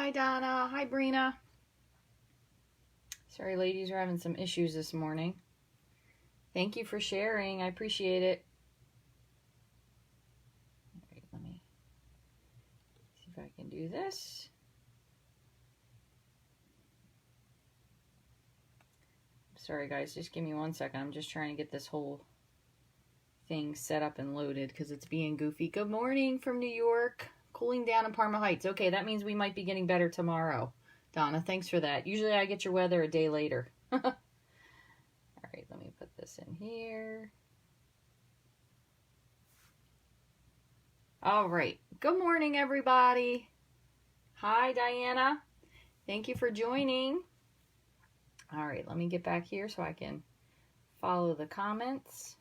Hi, Donna. Hi, Brina. Sorry, ladies, we're having some issues this morning. Thank you for sharing. I appreciate it. All right, let me see if I can do this. Sorry, guys. Just give me 1 second. I'm just trying to get this whole thing set up and loaded because it's being goofy. Good morning from New York. Cooling down in Parma Heights. Okay, that means we might be getting better tomorrow. Donna, thanks for that. Usually I get your weather a day later. All right, let me put this in here. All right. Good morning, everybody. Hi, Diana. Thank you for joining. All right, let me get back here so I can follow the comments.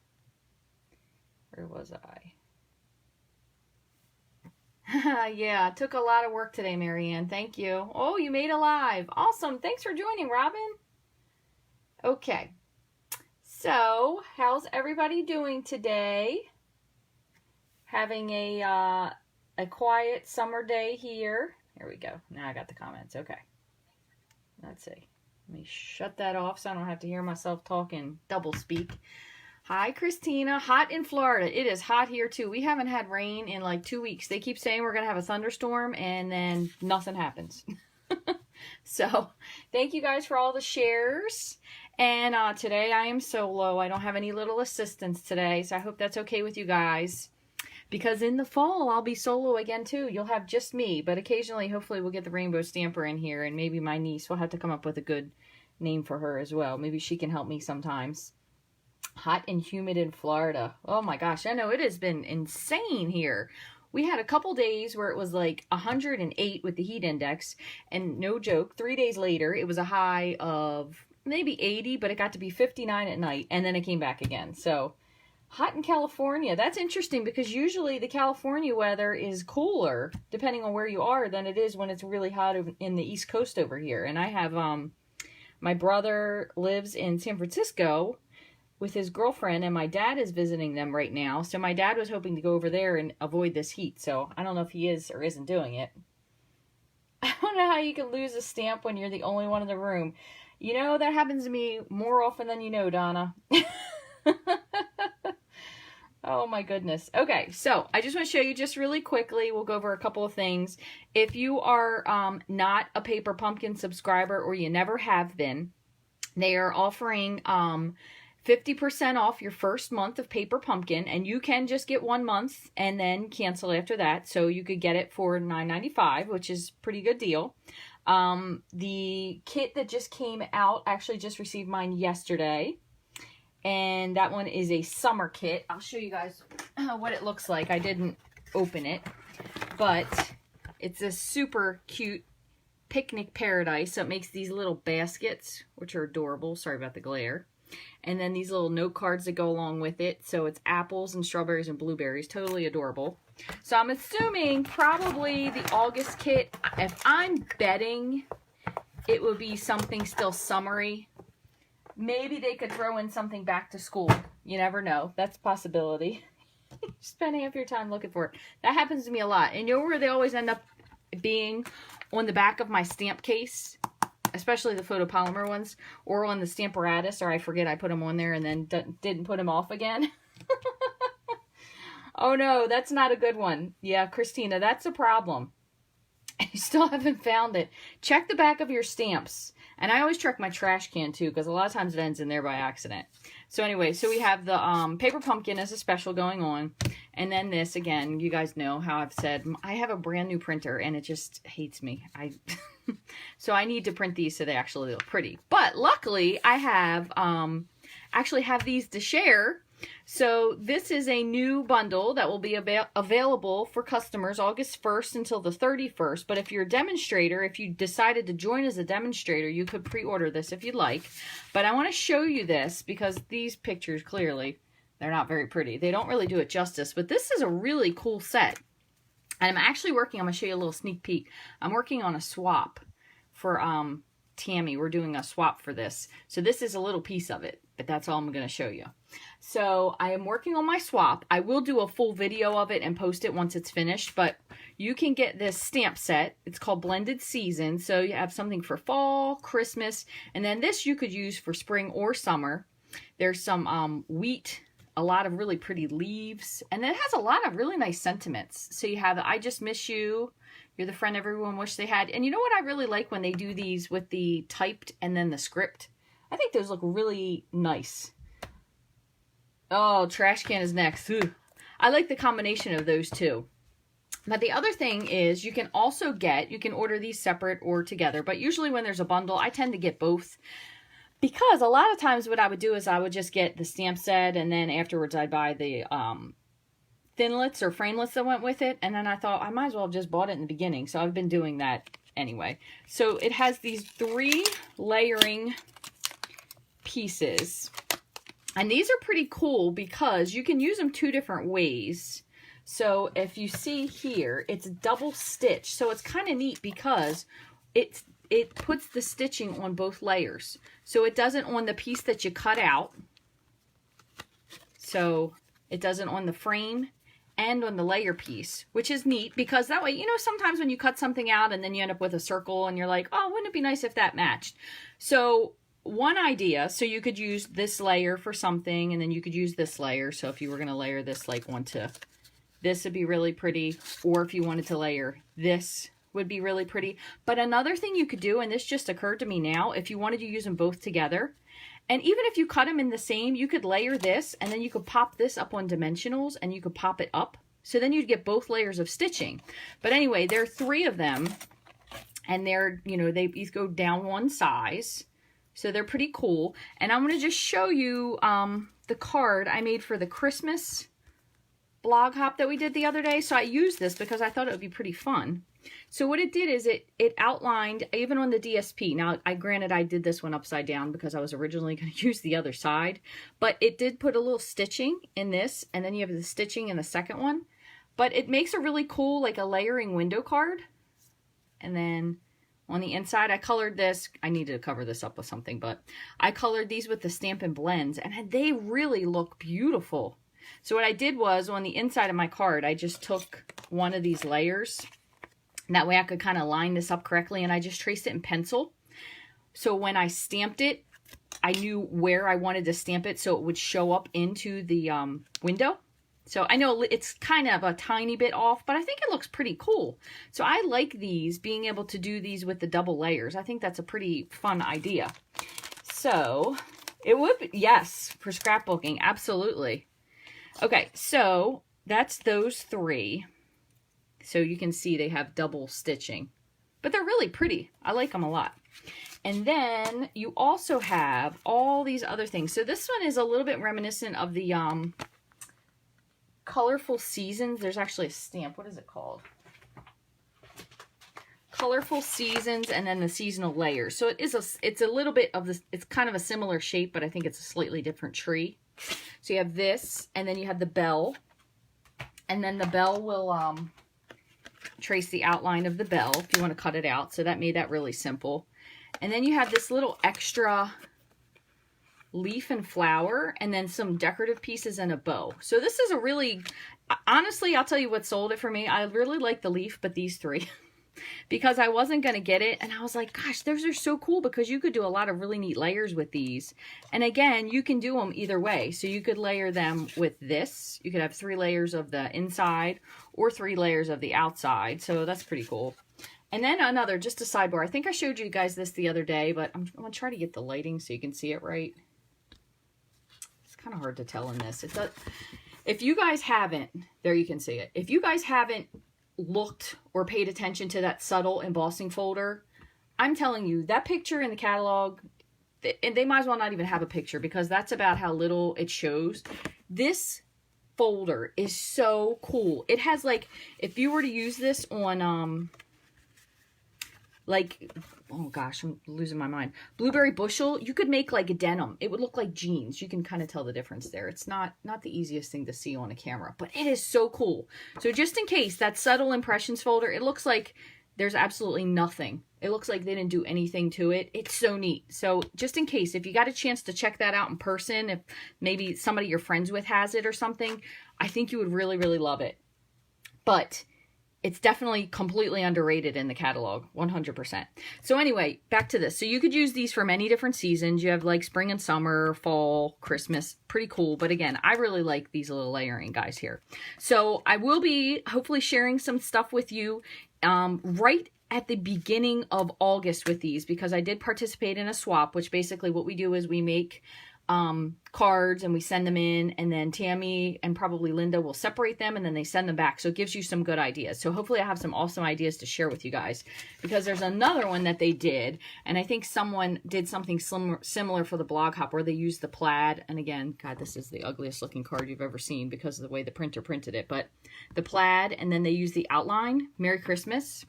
Where was I? Yeah, it took a lot of work today, Marianne. Thank you. Oh, you made a live. Awesome. Thanks for joining, Robin. Okay. So, how's everybody doing today? Having a quiet summer day here. Here we go. Now I got the comments. Okay. Let's see. Let me shut that off so I don't have to hear myself talk in double speak. Hi, Christina. Hot in Florida. It is hot here, too. We haven't had rain in like 2 weeks. They keep saying we're going to have a thunderstorm, and then nothing happens. So, thank you guys for all the shares. And today I am solo. I don't have any little assistants today, so I hope that's okay with you guys. Because in the fall, I'll be solo again, too. You'll have just me, but occasionally, hopefully, we'll get the rainbow stamper in here, and maybe my niece will have to come up with a good name for her as well. Maybe she can help me sometimes. Hot and humid in Florida. Oh my gosh, I know it has been insane here. We had a couple days where it was like 108 with the heat index, and no joke, 3 days later, it was a high of maybe 80, but it got to be 59 at night, and then it came back again. So, hot in California. That's interesting because usually the California weather is cooler, depending on where you are, than it is when it's really hot in the East Coast over here. And I have, my brother lives in San Francisco with his girlfriend, and my dad is visiting them right now. So my dad was hoping to go over there and avoid this heat. So I don't know if he is or isn't doing it. I don't know how you can lose a stamp when you're the only one in the room. You know, that happens to me more often than you know, Donna. Oh my goodness. Okay, so I just want to show you just really quickly. We'll go over a couple of things. If you are not a Paper Pumpkin subscriber or you never have been, they are offering 50% off your first month of Paper Pumpkin, and you can just get 1 month and then cancel after that. So you could get it for $9.95, which is a pretty good deal. The kit that just came out, actually just received mine yesterday, and that one is a summer kit. I'll show you guys what it looks like. I didn't open it, but it's a super cute picnic paradise. So it makes these little baskets, which are adorable. Sorry about the glare. And then these little note cards that go along with it. So it's apples and strawberries and blueberries. Totally adorable. So I'm assuming probably the August kit, if I'm betting, it would be something still summery. Maybe they could throw in something back to school. You never know. That's a possibility. Spend half your time looking for it. That happens to me a lot. And you know where they always end up being? On the back of my stamp case. Especially the photopolymer ones, or on the Stamparatus, or I forget I put them on there and then didn't put them off again. Oh no, that's not a good one. Yeah, Christina, that's a problem. You still haven't found it. Check the back of your stamps. And I always check my trash can too, because a lot of times it ends in there by accident. So anyway, so we have the Paper Pumpkin as a special going on. And then this, again, you guys know how I've said, I have a brand new printer and it just hates me. So I need to print these so they actually look pretty. But luckily, I have actually have these to share. So this is a new bundle that will be available for customers August 1st until the 31st. But if you're a demonstrator, if you decided to join as a demonstrator, you could pre-order this if you'd like. But I want to show you this because these pictures, clearly, they're not very pretty. They don't really do it justice. But this is a really cool set. And I'm actually working, I'm going to show you a little sneak peek. I'm working on a swap for Tammy. We're doing a swap for this. So this is a little piece of it, but that's all I'm going to show you. So I am working on my swap. I will do a full video of it and post it once it's finished, but you can get this stamp set. It's called Blended Season. So you have something for fall, Christmas, and then this you could use for spring or summer. There's some wheat, a lot of really pretty leaves, and then it has a lot of really nice sentiments. So you have I Just Miss You, You're the Friend Everyone Wished They Had. And you know what I really like when they do these with the typed and then the script? I think those look really nice. Oh, trash can is next. Ugh. I like the combination of those two. But the other thing is you can also get, you can order these separate or together, but usually when there's a bundle, I tend to get both. Because a lot of times what I would do is I would just get the stamp set, and then afterwards I'd buy the thinlets or framelets that went with it. And then I thought I might as well have just bought it in the beginning. So I've been doing that anyway. So it has these 3 layering pieces. And these are pretty cool because you can use them 2 different ways. So if you see here, it's double stitch. So it's kind of neat because it puts the stitching on both layers. So it doesn't on the piece that you cut out. So it doesn't on the frame and on the layer piece, which is neat because that way, you know, sometimes when you cut something out and then you end up with a circle and you're like, oh, wouldn't it be nice if that matched? So one idea, so you could use this layer for something, and then you could use this layer. So if you were going to layer this like onto, this would be really pretty. Or if you wanted to layer this, would be really pretty. But another thing you could do, and this just occurred to me now, if you wanted to use them both together, and even if you cut them in the same, you could layer this, and then you could pop this up on dimensionals, and you could pop it up. So then you'd get both layers of stitching. But anyway, there are 3 of them, and they're, you know, they each go down one size. So they're pretty cool. And I'm going to just show you the card I made for the Christmas blog hop that we did the other day. So I used this because I thought it would be pretty fun. So what it did is it outlined, even on the DSP. Now, granted, I did this one upside down because I was originally going to use the other side. But it did put a little stitching in this. And then you have the stitching in the second one. But it makes a really cool, like a layering window card. And then on the inside, I colored this. I needed to cover this up with something, but I colored these with the Stampin' Blends, and they really look beautiful. So what I did was, on the inside of my card, I just took one of these layers. And that way I could kind of line this up correctly, and I just traced it in pencil. So when I stamped it, I knew where I wanted to stamp it so it would show up into the window. So I know it's kind of a tiny bit off, but I think it looks pretty cool. So I like these, being able to do these with the double layers. I think that's a pretty fun idea. So it would be, yes, for scrapbooking, absolutely. Okay, so that's those 3. So you can see they have double stitching, but they're really pretty. I like them a lot. And then you also have all these other things. So this one is a little bit reminiscent of the Colorful Seasons. There's actually a stamp. What is it called? Colorful Seasons, and then the seasonal layers. So it's a little bit of this. It's kind of a similar shape, but I think it's a slightly different tree. So you have this, and then you have the bell, and then the bell will trace the outline of the bell if you want to cut it out. So that made that really simple. And then you have this little extra leaf and flower, and then some decorative pieces and a bow. So this is a really, honestly, I'll tell you what sold it for me. I really like the leaf, but these 3, because I wasn't going to get it. And I was like, gosh, those are so cool, because you could do a lot of really neat layers with these. And again, you can do them either way. So you could layer them with this. You could have 3 layers of the inside or 3 layers of the outside. So that's pretty cool. And then another, just a sidebar. I think I showed you guys this the other day, but I'm going to try to get the lighting so you can see it right. Kind of hard to tell in this. If you guys haven't, there you can see it. If you guys haven't looked or paid attention to that subtle embossing folder, I'm telling you, that picture in the catalog, and they might as well not even have a picture, because that's about how little it shows. This folder is so cool. It has, like, if you were to use this on like, oh gosh, I'm losing my mind, Blueberry Bushel, you could make like a denim. It would look like jeans. You can kind of tell the difference there. It's not the easiest thing to see on a camera, but it is so cool. So just in case, that subtle impressions folder, it looks like there's absolutely nothing. It looks like they didn't do anything to it. It's so neat. So just in case, if you got a chance to check that out in person, if maybe somebody you're friends with has it or something, I think you would really, really love it. But it's definitely completely underrated in the catalog, 100%. So anyway, back to this. So you could use these for many different seasons. You have like spring and summer, fall, Christmas, pretty cool. But again, I really like these little layering guys here. So I will be hopefully sharing some stuff with you right at the beginning of August with these, because I did participate in a swap, which basically what we do is we make cards and we send them in, and then Tammy and probably Linda will separate them and then they send them back. So it gives you some good ideas. So hopefully I have some awesome ideas to share with you guys, because there's another one that they did, and I think someone did something similar for the blog hop where they used the plaid. And again, God, this is the ugliest looking card you've ever seen because of the way the printer printed it, but the plaid, and then they used the outline, Merry Christmas.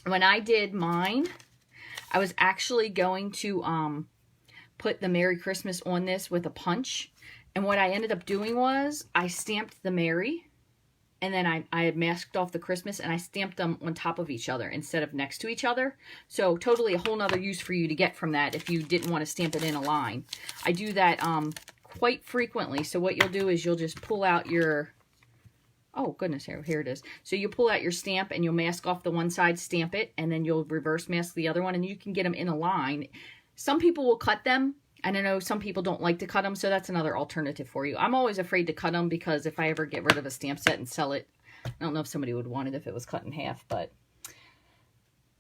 When I did mine, I was actually going to put the Merry Christmas on this with a punch. And what I ended up doing was I stamped the Merry, and then I had masked off the Christmas, and I stamped them on top of each other instead of next to each other. So totally a whole nother use for you to get from that if you didn't want to stamp it in a line. I do that quite frequently. So what you'll do is you'll just pull out your... Oh, goodness, here it is. So you pull out your stamp and you'll mask off the one side, stamp it, and then you'll reverse mask the other one, and you can get them in a line. Some people will cut them, and I know some people don't like to cut them, so that's another alternative for you. I'm always afraid to cut them because if I ever get rid of a stamp set and sell it, I don't know if somebody would want it if it was cut in half, but...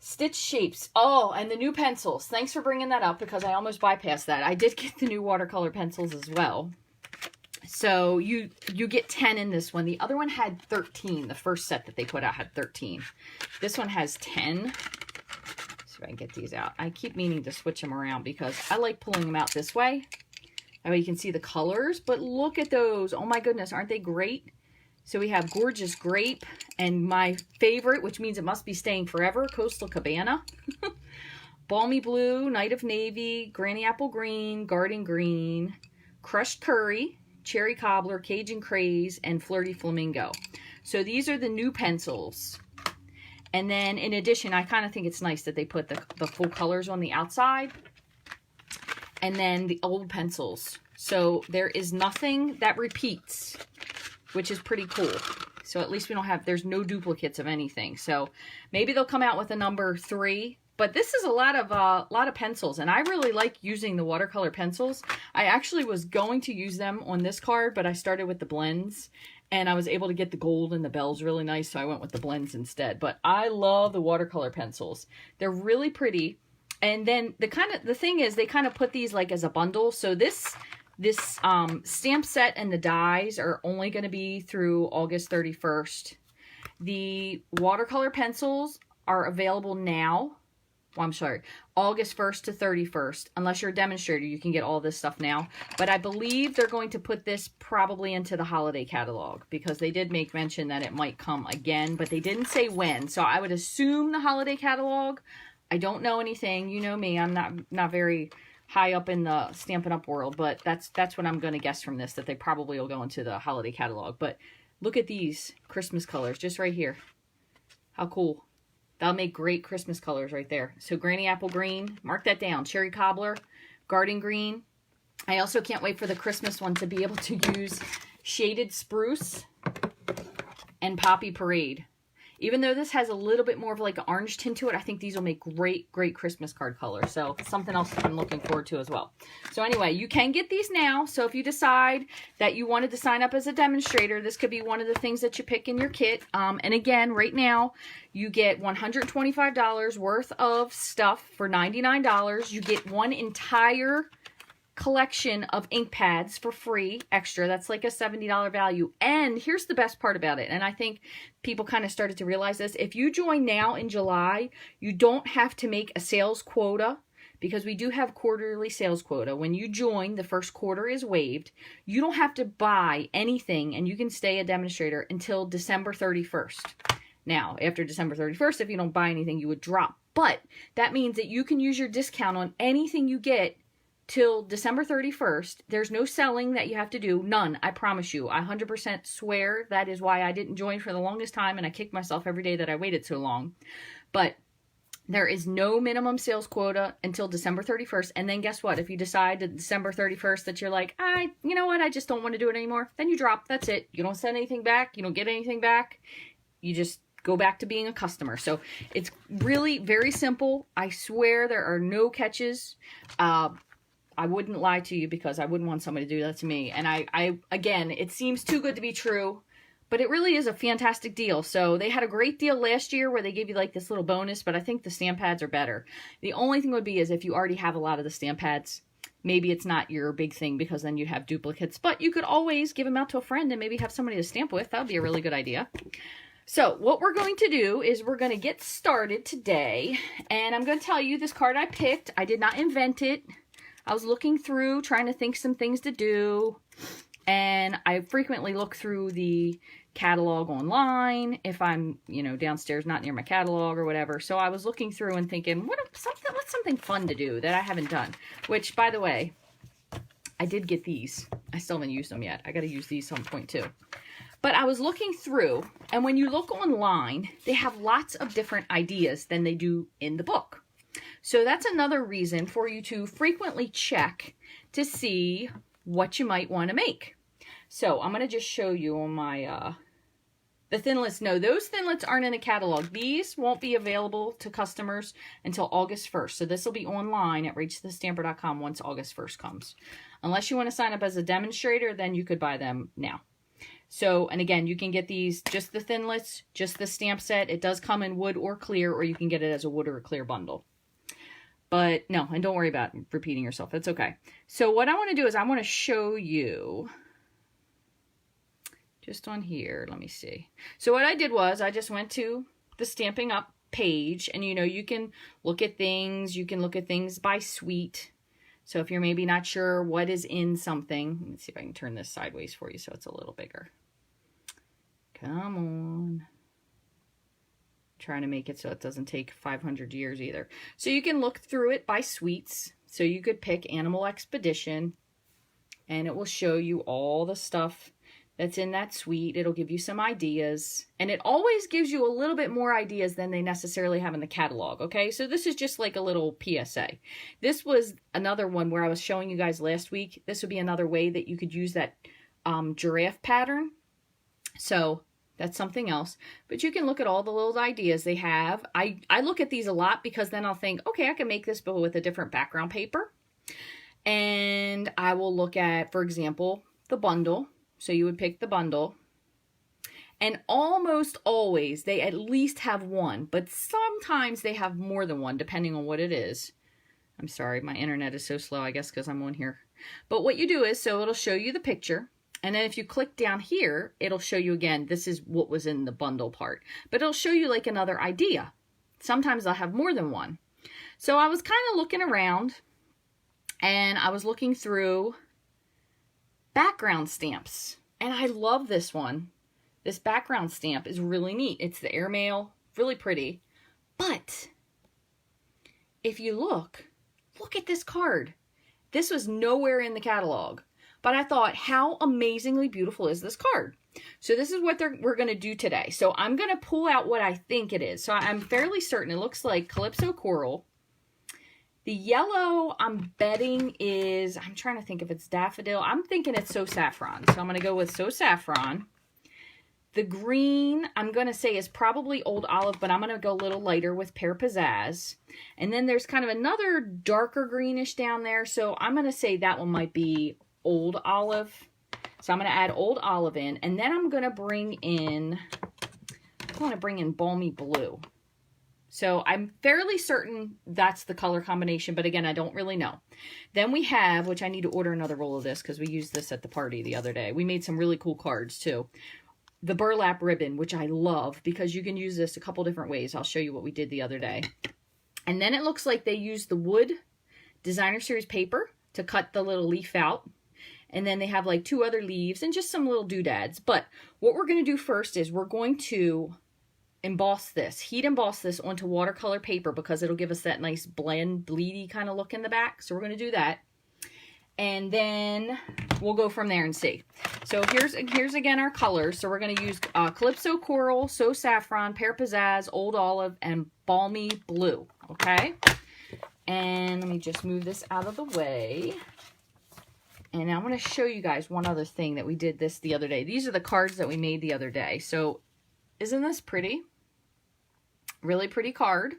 Stitch shapes. Oh, and the new pencils. Thanks for bringing that up because I almost bypassed that. I did get the new watercolor pencils as well. So you get 10 in this one. The other one had 13. The first set that they put out had 13. This one has 10. Let's see if I can get these out. I keep meaning to switch them around because I like pulling them out this way. That way you can see the colors. But look at those. Oh my goodness, aren't they great? So we have Gorgeous Grape and my favorite, which means it must be staying forever, Coastal Cabana. Balmy Blue, Night of Navy, Granny Apple Green, Garden Green, Crushed Curry, Cherry Cobbler, Cajun Craze, and Flirty Flamingo. So these are the new pencils. And then in addition, I kind of think it's nice that they put the full colors on the outside. And then the old pencils. So there is nothing that repeats, which is pretty cool. So at least we don't have, there's no duplicates of anything. So maybe they'll come out with a number 3. But this is a lot of pencils, and I really like using the watercolor pencils. I actually was going to use them on this card, but I started with the blends, and I was able to get the gold and the bells really nice, so I went with the blends instead. But I love the watercolor pencils. They're really pretty. And then the thing is, they kind of put these like as a bundle. So this stamp set and the dies are only going to be through August 31st. The watercolor pencils are available now. Well, I'm sorry, August 1st to 31st. Unless you're a demonstrator, you can get all this stuff now. But I believe they're going to put this probably into the holiday catalog because they did make mention that it might come again, but they didn't say when. So I would assume the holiday catalog. I don't know anything. You know me, I'm not very high up in the Stampin' Up world, but that's what I'm going to guess from this, that they probably will go into the holiday catalog. But look at these Christmas colors just right here. How cool. That'll make great Christmas colors right there. So Granny Apple Green, mark that down. Cherry Cobbler, Garden Green. I also can't wait for the Christmas one to be able to use Shaded Spruce and Poppy Parade. Even though this has a little bit more of like an orange tint to it, I think these will make great Christmas card colors. So something else I'm looking forward to as well. So anyway, you can get these now. So if you decide that you wanted to sign up as a demonstrator, this could be one of the things that you pick in your kit. And again, right now, you get $125 worth of stuff for $99. You get one entire collection of ink pads for free extra. That's like a $70 value. And here's the best part about it, and I think people kind of started to realize this. If you join now in July, you don't have to make a sales quota, because we do have quarterly sales quota. When you join, the first quarter is waived. You don't have to buy anything, and you can stay a demonstrator until December 31st. Now, after December 31st, if you don't buy anything, you would drop. But that means that you can use your discount on anything you get till December 31st. There's no selling that you have to do. None. I promise you. I 100% swear that is why I didn't join for the longest time, and I kicked myself every day that I waited so long. But there is no minimum sales quota until December 31st. And then guess what? If you decide at December 31st that you're like, you know what? I just don't want to do it anymore. Then you drop. That's it. You don't send anything back. You don't get anything back. You just go back to being a customer. So it's really very simple. I swear there are no catches. I wouldn't lie to you because I wouldn't want somebody to do that to me. And I again, it seems too good to be true, but it really is a fantastic deal. So they had a great deal last year where they gave you like this little bonus, but I think the stamp pads are better. The only thing would be is if you already have a lot of the stamp pads, maybe it's not your big thing because then you'd have duplicates, but you could always give them out to a friend and maybe have somebody to stamp with. That would be a really good idea. So what we're going to do is we're going to get started today, and I'm going to tell you this card I picked. I did not invent it. I was looking through, trying to think some things to do, and I frequently look through the catalog online if I'm, you know, downstairs, not near my catalog or whatever. So I was looking through and thinking, what's something fun to do that I haven't done? Which, by the way, I did get these. I still haven't used them yet. I got to use these some point too. But I was looking through, and when you look online, they have lots of different ideas than they do in the book. So that's another reason for you to frequently check to see what you might want to make. So I'm going to just show you on my, the Thinlits. No, those Thinlits aren't in a catalog. These won't be available to customers until August 1st. So this will be online at Rachthestamper.com once August 1st comes. Unless you want to sign up as a demonstrator, then you could buy them now. So, and again, you can get these, just the Thinlits, just the stamp set. It does come in wood or clear, or you can get it as a wood or a clear bundle. But no, and don't worry about repeating yourself. That's okay. So what I want to do is I want to show you just on here. Let me see. So what I did was I just went to the Stampin' Up page, and you know, you can look at things. You can look at things by suite. So if you're maybe not sure what is in something, let me see if I can turn this sideways for you so it's a little bigger. Come on. Trying to make it so it doesn't take 500 years either. So you can look through it by suites. So you could pick Animal Expedition, and it will show you all the stuff that's in that suite. It'll give you some ideas, and it always gives you a little bit more ideas than they necessarily have in the catalog. Okay, so this is just like a little PSA. This was another one where I was showing you guys last week. This would be another way that you could use that giraffe pattern. So that's something else. But you can look at all the little ideas they have. I look at these a lot because then I'll think, okay, I can make this but with a different background paper. And I will look at, for example, the bundle. So you would pick the bundle. And almost always they at least have one, but sometimes they have more than one depending on what it is. I'm sorry, my internet is so slow, I guess because I'm on here. But what you do is, so it'll show you the picture. And then if you click down here, it'll show you again, this is what was in the bundle part. But it'll show you like another idea. Sometimes they'll have more than one. So I was kind of looking around, and I was looking through background stamps. And I love this one. This background stamp is really neat. It's the airmail, really pretty. But if you look at this card. This was nowhere in the catalog. But I thought, how amazingly beautiful is this card? So this is what we're going to do today. So I'm going to pull out what I think it is. So I'm fairly certain it looks like Calypso Coral. The yellow, I'm betting is, I'm trying to think if it's Daffodil. I'm thinking it's So Saffron. So I'm going to go with So Saffron. The green, I'm going to say is probably Old Olive, but I'm going to go a little lighter with Pear Pizzazz. And then there's kind of another darker greenish down there. So I'm going to say that one might be Old Olive. So I'm going to add Old Olive in, and then I'm going to bring in, Balmy Blue. So I'm fairly certain that's the color combination, but again, I don't really know. Then we have, which I need to order another roll of this because we used this at the party the other day. We made some really cool cards too. The burlap ribbon, which I love because you can use this a couple different ways. I'll show you what we did the other day. And then it looks like they used the wood designer series paper to cut the little leaf out. And then they have like 2 other leaves and just some little doodads. But what we're going to do first is we're going to emboss this, heat emboss this onto watercolor paper because it'll give us that nice blend, bleedy kind of look in the back. So we're going to do that. And then we'll go from there and see. So here's again our colors. So we're going to use Calypso Coral, So Saffron, Pear Pizzazz, Old Olive, and Balmy Blue. Okay? And let me just move this out of the way. And I want to show you guys one other thing that we did this the other day. These are the cards that we made the other day. So isn't this pretty? Really pretty card.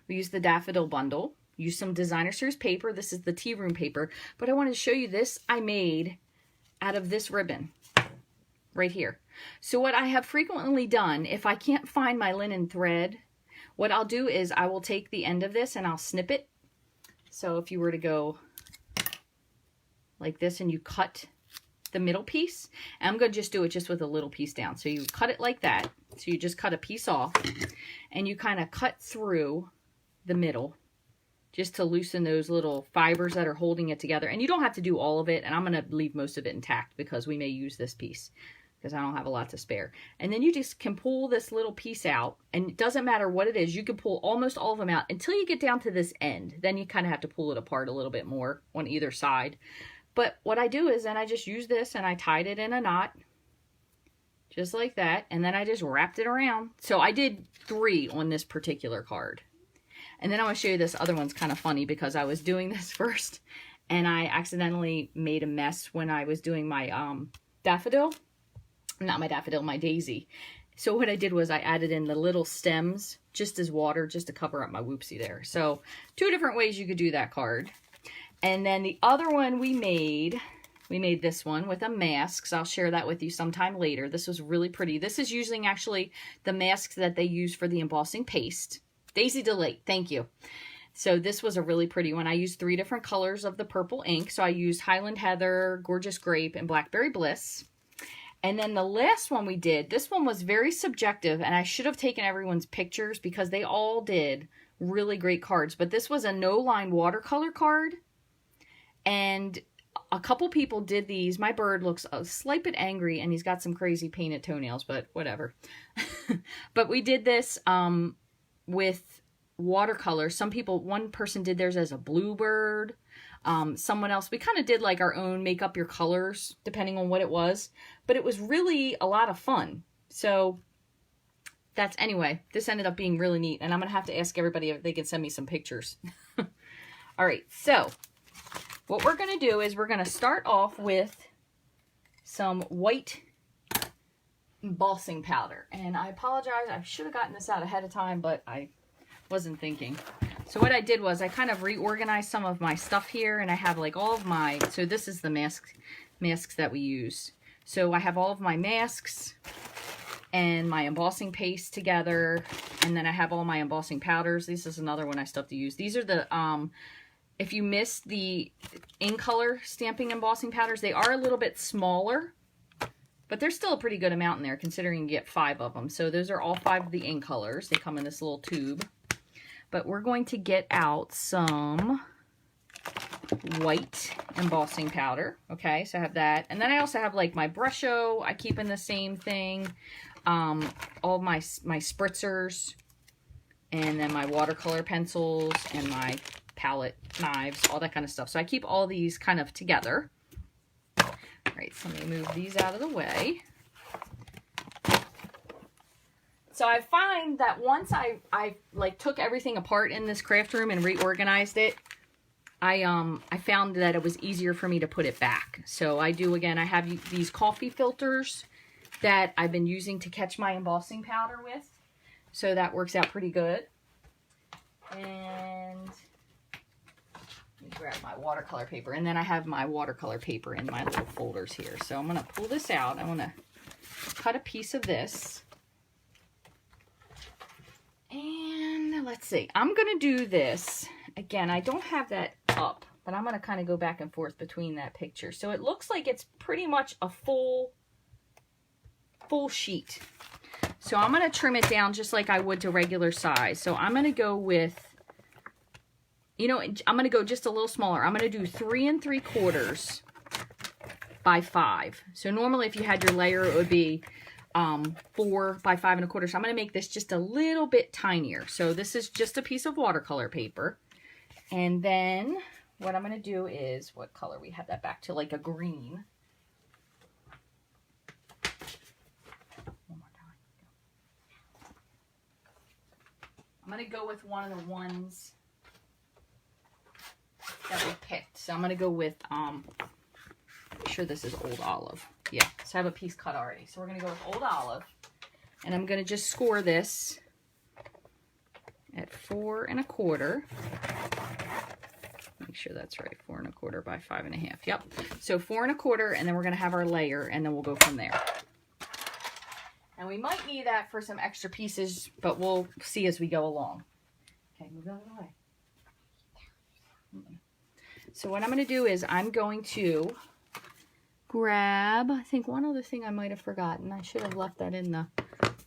We used the daffodil bundle. Used some designer series paper. This is the tea room paper. But I wanted to show you this I made out of this ribbon right here. So what I have frequently done, if I can't find my linen thread, what I'll do is I will take the end of this and I'll snip it. So if you were to go like this and you cut the middle piece, and I'm going to just do it just with a little piece down. So you cut it like that. So you just cut a piece off and you kind of cut through the middle just to loosen those little fibers that are holding it together. And you don't have to do all of it, and I'm going to leave most of it intact because we may use this piece because I don't have a lot to spare. And then you just can pull this little piece out, and it doesn't matter what it is. You can pull almost all of them out until you get down to this end. Then you kind of have to pull it apart a little bit more on either side. But what I do is then I just use this and I tied it in a knot just like that. And then I just wrapped it around. So I did 3 on this particular card. And then I want to show you this other one's kind of funny because I was doing this first and I accidentally made a mess when I was doing my daffodil. Not my daffodil, my daisy. So what I did was I added in the little stems just as water just to cover up my whoopsie there. So 2 different ways you could do that card. And then the other one we made this one with a mask. So I'll share that with you sometime later. This was really pretty. This is using actually the masks that they use for the embossing paste. Daisy Delight, thank you. So this was a really pretty one. I used 3 different colors of the purple ink. So I used Highland Heather, Gorgeous Grape, and Blackberry Bliss. And then the last one we did, this one was very subjective, and I should have taken everyone's pictures because they all did really great cards. But this was a no-line watercolor card, and a couple people did these. My bird looks a slight bit angry, and he's got some crazy painted toenails, but whatever. But we did this with watercolor. One person did theirs as a bluebird. Someone else, we kind of did like our own make up your colors depending on what it was, but it was really a lot of fun. So that's, anyway, this ended up being really neat, and I'm gonna have to ask everybody if they can send me some pictures. All right, so what we're gonna do is we're gonna start off with some white embossing powder, and I apologize, I should have gotten this out ahead of time, but I wasn't thinking. So what I did was I kind of reorganized some of my stuff here, and I have like all of my, so this is the masks that we use. So I have all of my masks and my embossing paste together, and then I have all my embossing powders. This is another one I still have to use. These are the, if you missed the in color stamping embossing powders, they are a little bit smaller, but there's still a pretty good amount in there considering you get 5 of them. So those are all 5 of the in colors. They come in this little tube. But we're going to get out some white embossing powder. Okay, so I have that. And then I also have like my Brusho. I keep in the same thing. All my spritzers. And then my watercolor pencils and my palette knives. All that kind of stuff. So I keep all these kind of together. All right, so let me move these out of the way. So I find that once I like took everything apart in this craft room and reorganized it, I found that it was easier for me to put it back. So I do, again, I have these coffee filters that I've been using to catch my embossing powder with. So that works out pretty good. And let me grab my watercolor paper. And then I have my watercolor paper in my little folders here. So I'm going to pull this out. I want to cut a piece of this. And let's see, I'm going to do this. Again, I don't have that up, but I'm going to kind of go back and forth between that picture. So it looks like it's pretty much a full sheet. So I'm going to trim it down just like I would to regular size. So I'm going to go with, you know, I'm going to go just a little smaller. I'm going to do 3 3/4 by 5. So normally if you had your layer, it would be 4 by 5 1/4. So I'm going to make this just a little bit tinier. So this is just a piece of watercolor paper. And then what I'm going to do is, what color? We have that back to like a green. One more time. I'm going to go with one of the ones that we picked. So I'm going to go with, I'm sure this is Old Olive. Yeah, so I have a piece cut already. So we're going to go with Old Olive. And I'm going to just score this at 4 1/4. Make sure that's right. 4 1/4 by 5 1/2. Yep. So 4 1/4, and then we're going to have our layer, and then we'll go from there. And we might need that for some extra pieces, but we'll see as we go along. Okay, move out of the way. So what I'm going to do is I'm going to grab, I think one other thing I might have forgotten. I should have left that in the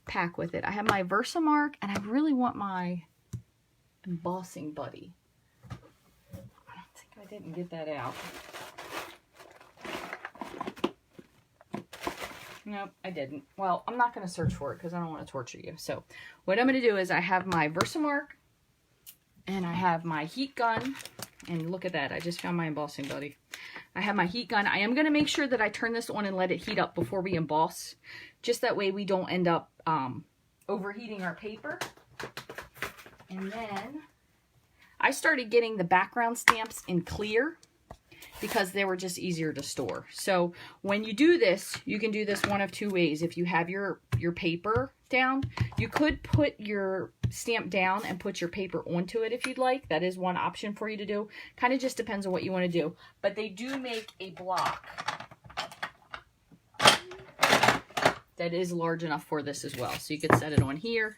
pack with it. I have my Versamark, and I really want my embossing buddy. I don't think I didn't get that out. Nope, I didn't. Well, I'm not going to search for it because I don't want to torture you. So what I'm going to do is I have my Versamark, and I have my heat gun. And look at that, I just found my embossing buddy. I have my heat gun. I am going to make sure that I turn this on and let it heat up before we emboss. Just that way we don't end up overheating our paper. And then I started getting the background stamps in clear because they were just easier to store. So when you do this, you can do this one of two ways. If you have your paper down, you could put your stamp down and put your paper onto it if you'd like. That is one option for you to do. Kind of just depends on what you want to do. But they do make a block that is large enough for this as well. So you could set it on here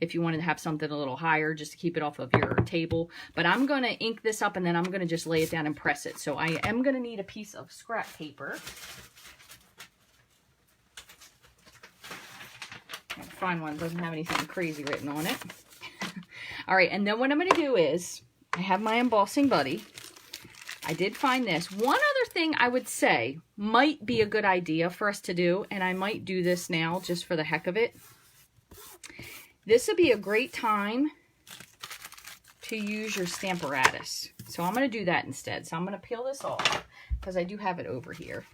if you wanted to have something a little higher just to keep it off of your table. But I'm going to ink this up and then I'm going to just lay it down and press it. So I am going to need a piece of scrap paper. Find one, doesn't have anything crazy written on it. All right, and then what I'm going to do is I have my embossing buddy. I did find this. One other thing I would say might be a good idea for us to do, and I might do this now just for the heck of it. This would be a great time to use your Stamparatus. So I'm going to do that instead. So I'm going to peel this off because I do have it over here.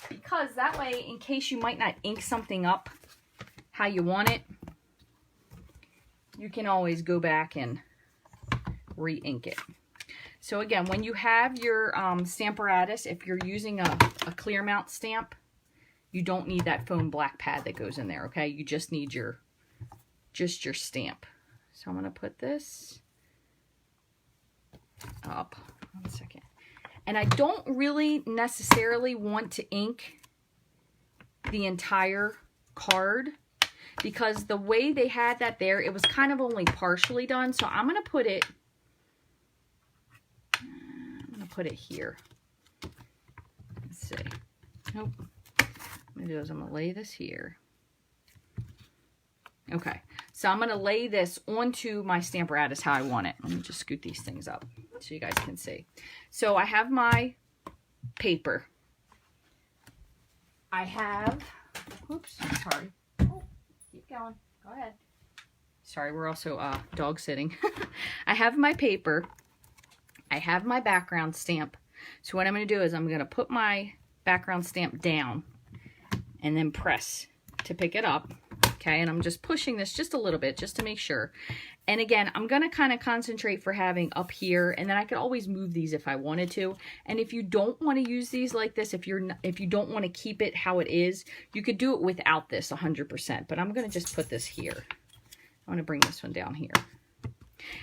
Because that way, in case you might not ink something up how you want it, you can always go back and re-ink it. So again, when you have your Stamparatus, if you're using a clear mount stamp, you don't need that foam black pad that goes in there, okay? You just need your stamp. So I'm going to put this up. 1 second. And I don't really necessarily want to ink the entire card because the way they had that there, it was kind of only partially done. So I'm going to put it, here. Let's see. Nope. What I'm going to do is I'm going to lay this here. Okay. So I'm going to lay this onto my Stamparatus how I want it. Let me just scoot these things up so you guys can see. So I have my paper. I have, oops, sorry. Oh, keep going. Go ahead. Sorry, we're also dog sitting. I have my paper. I have my background stamp. So what I'm going to do is I'm going to put my background stamp down and then press to pick it up. Okay, and I'm just pushing this just a little bit just to make sure. And again, I'm going to kind of concentrate for having up here, and then I could always move these if I wanted to. And if you don't want to use these like this, if you don't want to keep it how it is, you could do it without this 100%. But I'm going to just put this here. I want to bring this one down here.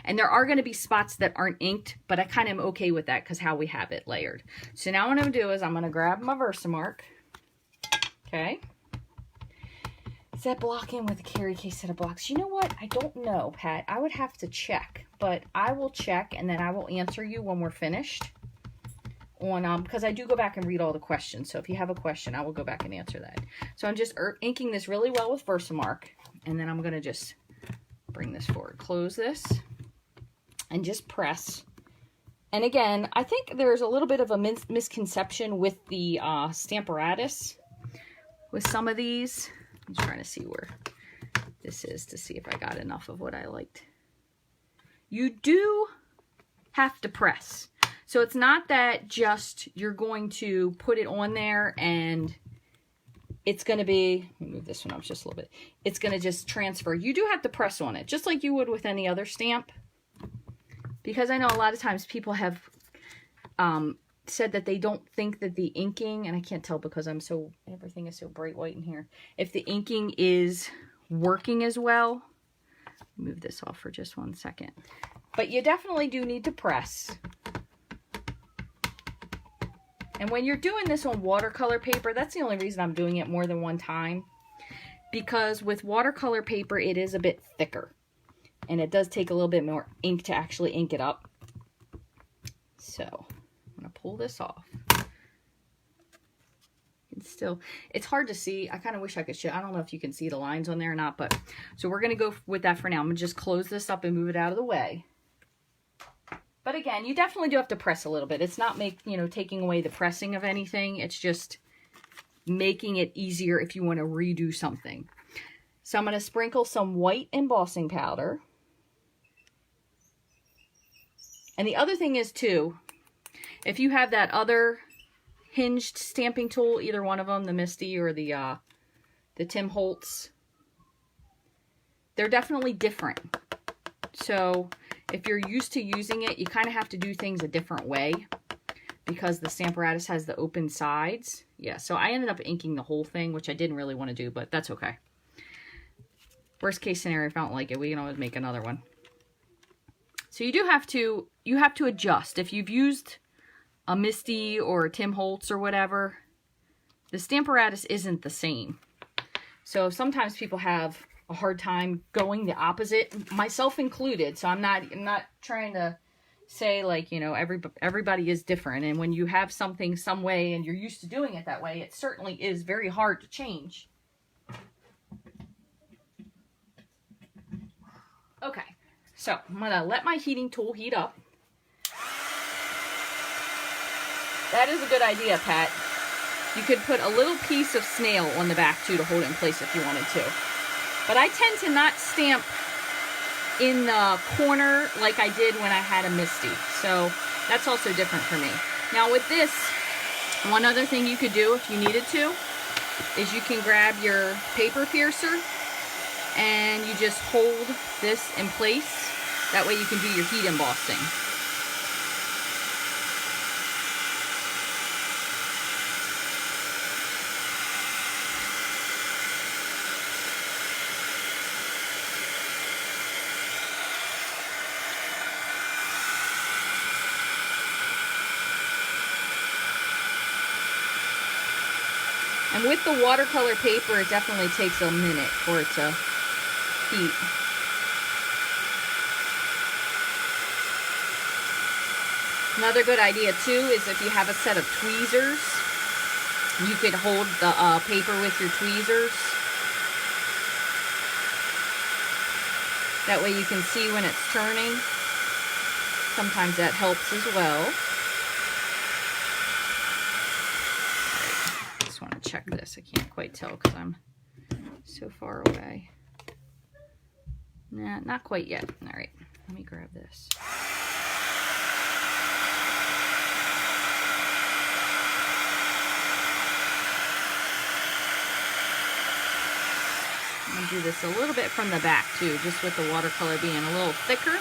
And there are going to be spots that aren't inked, but I kind of am okay with that because how we have it layered. So now what I'm going to do is I'm going to grab my Versamark. Okay. Is that blocking with a carry case set of blocks? You know what? I don't know, Pat. I would have to check, but I will check and then I will answer you when we're finished. On because I do go back and read all the questions. So if you have a question, I will go back and answer that. So I'm just inking this really well with Versamark, and then I'm going to just bring this forward. Close this and just press. And again, I think there's a little bit of a misconception with the Stamparatus with some of these. I'm trying to see where this is to see if I got enough of what I liked. You do have to press. So it's not that just you're going to put it on there and it's going to be, let me move this one up just a little bit. It's going to just transfer. You do have to press on it, just like you would with any other stamp. Because I know a lot of times people have said that they don't think that the inking, and I can't tell because everything is so bright white in here, if the inking is working as well. Move this off for just 1 second. But you definitely do need to press. And when you're doing this on watercolor paper, that's the only reason I'm doing it more than one time. Because with watercolor paper, it is a bit thicker. And it does take a little bit more ink to actually ink it up. So, I'm going to pull this off. Still, it's hard to see. I kind of wish I could show. I don't know if you can see the lines on there or not, but so we're going to go with that for now. I'm going to just close this up and move it out of the way. But again, you definitely do have to press a little bit. It's not taking away the pressing of anything. It's just making it easier if you want to redo something. So I'm going to sprinkle some white embossing powder. And the other thing is too, if you have that other hinged stamping tool, either one of them, the Misty or the Tim Holtz, they're definitely different. So if you're used to using it, you kind of have to do things a different way because the Stamparatus has the open sides. Yeah, so I ended up inking the whole thing, which I didn't really want to do, but that's okay. Worst case scenario, if I don't like it, we can always make another one. So you have to adjust. If you've used a Misty or a Tim Holtz or whatever, the Stamparatus isn't the same. So sometimes people have a hard time going the opposite, myself included. So I'm not trying to say like, everybody is different. And when you have something some way and you're used to doing it that way, it certainly is very hard to change. Okay, so I'm gonna let my heating tool heat up. That is a good idea, Pat. You could put a little piece of snail on the back, too, to hold it in place if you wanted to. But I tend to not stamp in the corner like I did when I had a Misty. So that's also different for me. Now with this, one other thing you could do if you needed to is you can grab your paper piercer and you just hold this in place. That way you can do your heat embossing. And with the watercolor paper, it definitely takes a minute for it to heat. Another good idea too is if you have a set of tweezers, you could hold the paper with your tweezers. That way you can see when it's turning. Sometimes that helps as well. Check this. I can't quite tell because I'm so far away. Nah, not quite yet. All right, let me grab this. I'm going to do this a little bit from the back too, just with the watercolor being a little thicker.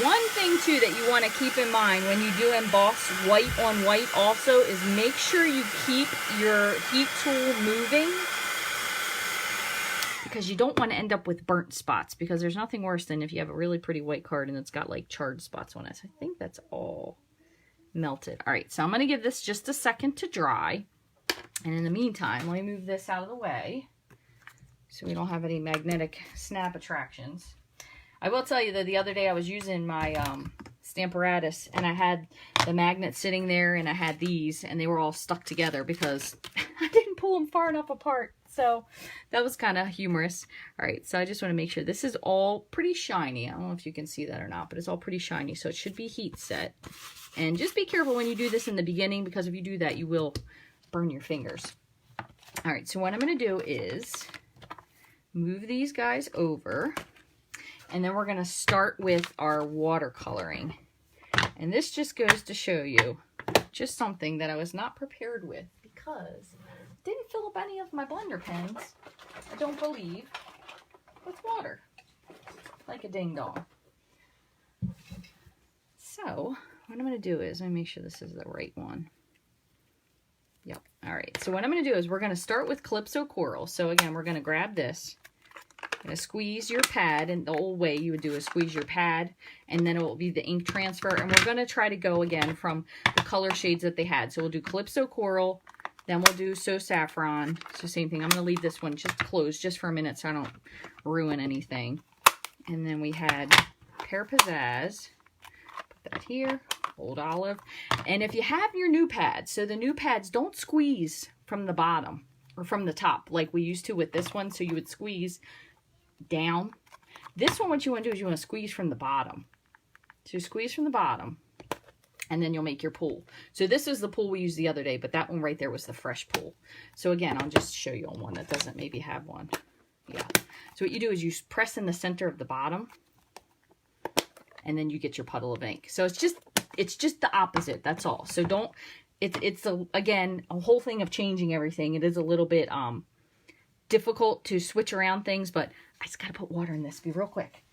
One thing too that you want to keep in mind when you do emboss white on white also is make sure you keep your heat tool moving, because you don't want to end up with burnt spots, because there's nothing worse than if you have a really pretty white card and it's got like charred spots on it. So I think that's all melted. All right, so I'm going to give this just a second to dry. And in the meantime, let me move this out of the way so we don't have any magnetic snap attractions. I will tell you that the other day I was using my Stamparatus and I had the magnet sitting there and I had these and they were all stuck together because I didn't pull them far enough apart. So that was kind of humorous. All right, so I just want to make sure this is all pretty shiny. I don't know if you can see that or not, but it's all pretty shiny. So it should be heat set. And just be careful when you do this in the beginning, because if you do that, you will burn your fingers. All right, so what I'm going to do is move these guys over. And then we're going to start with our watercoloring. And this just goes to show you just something that I was not prepared with, because I didn't fill up any of my blender pens, I don't believe, with water. Like a ding dong. So what I'm going to do is, let me make sure this is the right one. Yep. All right. So what I'm going to do is we're going to start with Calypso Coral. So again, we're going to grab this. Going to squeeze your pad, and the old way you would do is squeeze your pad, and then it will be the ink transfer. And we're going to try to go again from the color shades that they had. So we'll do Calypso Coral, then we'll do So Saffron. So same thing. I'm going to leave this one just closed just for a minute so I don't ruin anything. And then we had Pear Pizzazz. Put that here. Old Olive. And if you have your new pads, so the new pads, don't squeeze from the bottom or from the top like we used to with this one. So you would squeeze down. This one, what you want to do is you want to squeeze from the bottom. So squeeze from the bottom, and then you'll make your pool. So this is the pool we used the other day, but that one right there was the fresh pool. So again, I'll just show you on one that doesn't maybe have one. Yeah. So what you do is you press in the center of the bottom, and then you get your puddle of ink. So it's just the opposite. That's all. So don't. It's again a whole thing of changing everything. It is a little bit difficult to switch around things, but I just got to put water in this. Be real quick.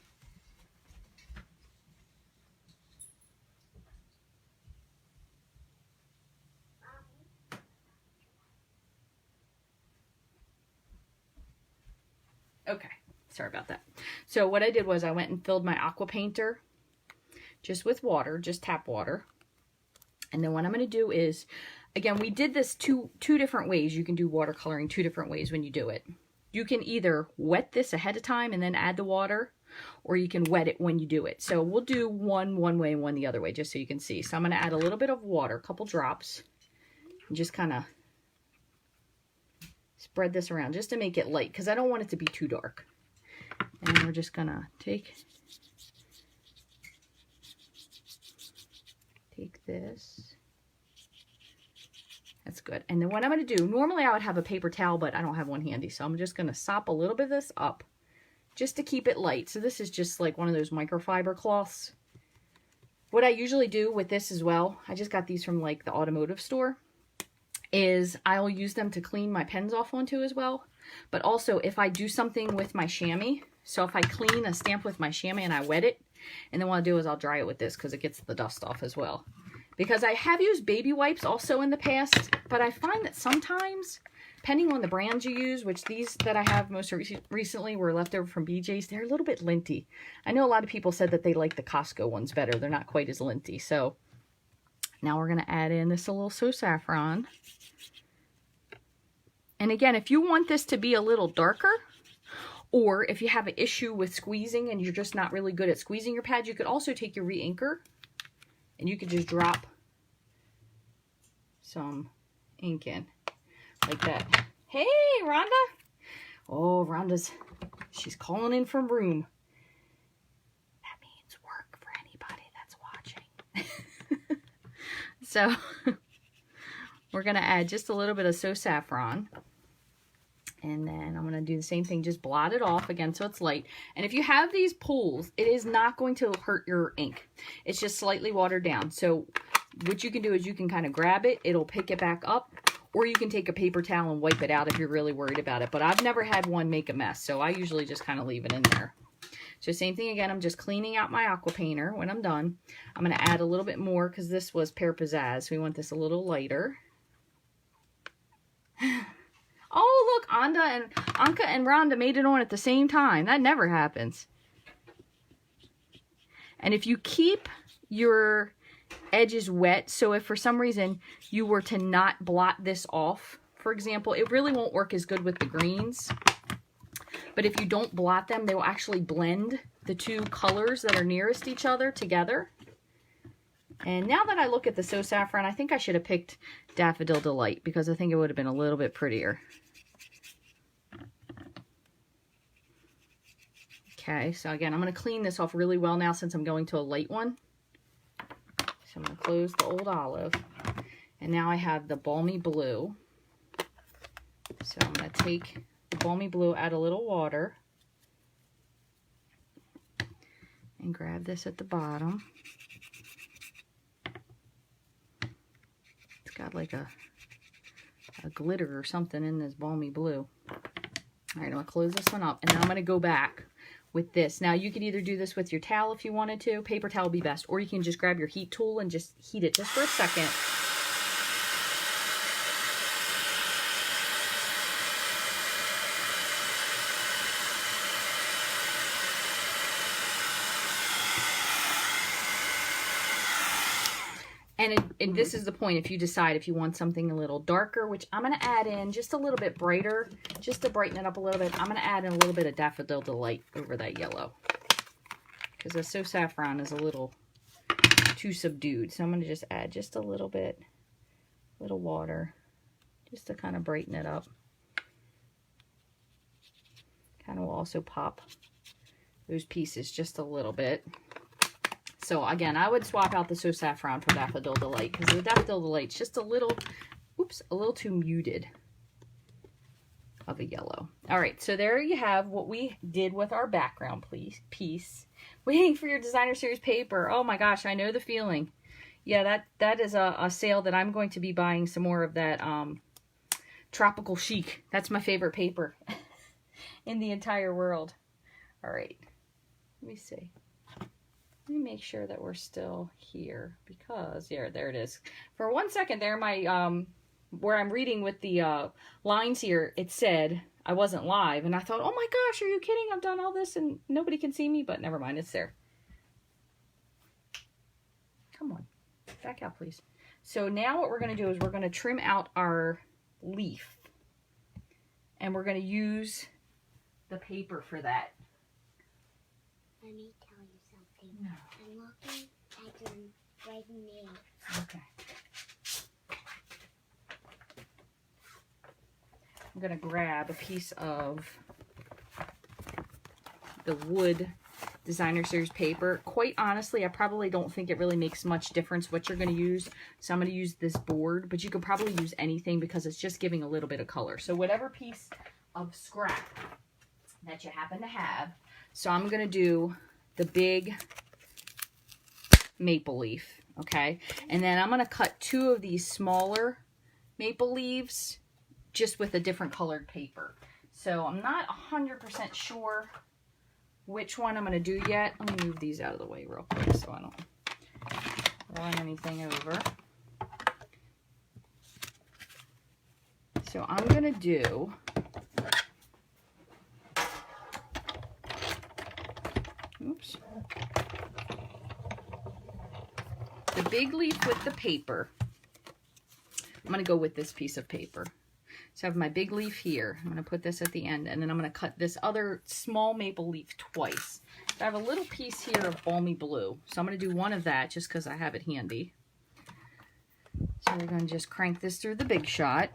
Okay, sorry about that. So what I did was I went and filled my aqua painter just with water, just tap water. And then what I'm going to do is, again, we did this two different ways. You can do watercoloring 2 different ways when you do it. You can either wet this ahead of time and then add the water, or you can wet it when you do it. So we'll do one way and one the other way, just so you can see. So I'm going to add a little bit of water, a couple drops, and just kind of spread this around just to make it light, because I don't want it to be too dark. And we're just going to take this. That's good. And then what I'm going to do, normally I would have a paper towel, but I don't have one handy. So I'm just going to sop a little bit of this up just to keep it light. So this is just like one of those microfiber cloths. What I usually do with this as well, I just got these from like the automotive store, is I'll use them to clean my pens off onto as well. But also if I do something with my chamois, so if I clean a stamp with my chamois and I wet it, and then what I'll do is I'll dry it with this because it gets the dust off as well. Because I have used baby wipes also in the past, but I find that sometimes, depending on the brands you use, which these that I have most recently were left over from BJ's, they're a little bit linty. I know a lot of people said that they like the Costco ones better. They're not quite as linty. So now we're going to add in this a little So Saffron. And again, if you want this to be a little darker, or if you have an issue with squeezing and you're just not really good at squeezing your pad, you could also take your re-inker and you could just drop some ink in like that. Hey, Rhonda. Oh, she's calling in from room. That means work for anybody that's watching. So we're going to add just a little bit of So Saffron. And then I'm going to do the same thing, just blot it off again so it's light. And if you have these pools, it is not going to hurt your ink. It's just slightly watered down. So what you can do is you can kind of grab it, it'll pick it back up, or you can take a paper towel and wipe it out if you're really worried about it. But I've never had one make a mess, so I usually just kind of leave it in there. So same thing again, I'm just cleaning out my aqua painter. When I'm done, I'm going to add a little bit more because this was Pear Pizzazz. So we want this a little lighter. Oh, look, Anka and Rhonda made it on at the same time. That never happens. And if you keep your edges wet, so if for some reason you were to not blot this off, for example, it really won't work as good with the greens. But if you don't blot them, they will actually blend the 2 colors that are nearest each other together. And now that I look at the So Saffron, I think I should have picked Daffodil Delight because I think it would have been a little bit prettier. Okay, so again, I'm going to clean this off really well now since I'm going to a light one. So I'm going to close the Old Olive. And now I have the Balmy Blue. So I'm going to take the Balmy Blue, add a little water. And grab this at the bottom. It's got like a glitter or something in this Balmy Blue. All right, I'm going to close this one up. And now I'm going to go back with this. Now you could either do this with your towel if you wanted to. Paper towel would be best. Or you can just grab your heat tool and just heat it just for a second. And this is the point, if you decide if you want something a little darker, which I'm going to add in just a little bit brighter, just to brighten it up a little bit. I'm going to add in a little bit of Daffodil Delight over that yellow, because the So Saffron is a little too subdued. So I'm going to just add just a little bit, little water, just to kind of brighten it up. Kind of will also pop those pieces just a little bit. So again, I would swap out the So Saffron for Daffodil Delight, because the Daffodil Delight's just a little, oops, a little too muted of a yellow. All right, so there you have what we did with our background piece. Waiting for your designer series paper. Oh my gosh, I know the feeling. Yeah, that is a sale that I'm going to be buying some more of that Tropical Chic. That's my favorite paper in the entire world. All right, let me see. Let me make sure that we're still here, because yeah, there it is. For 1 second there, my where I'm reading with the lines here, it said I wasn't live, and I thought, oh my gosh, are you kidding? I've done all this and nobody can see me, but never mind, it's there. Come on, back out please. So now what we're going to do is we're going to trim out our leaf, and we're going to use the paper for that. Let me tell you something. No. I'm looking at your right name. Okay. I'm going to grab a piece of the wood designer series paper. Quite honestly, I probably don't think it really makes much difference what you're going to use. So I'm going to use this board, but you could probably use anything because it's just giving a little bit of color. So whatever piece of scrap that you happen to have. So I'm going to do the big maple leaf, okay? And then I'm going to cut 2 of these smaller maple leaves just with a different colored paper. So I'm not 100% sure which one I'm going to do yet. Let me move these out of the way real quick so I don't run anything over. So I'm going to do oops. The big leaf with the paper. I'm going to go with this piece of paper. So I have my big leaf here. I'm going to put this at the end, and then I'm going to cut this other small maple leaf twice. So I have a little piece here of balmy blue. So I'm going to do one of that just because I have it handy. So we're going to just crank this through the Big Shot.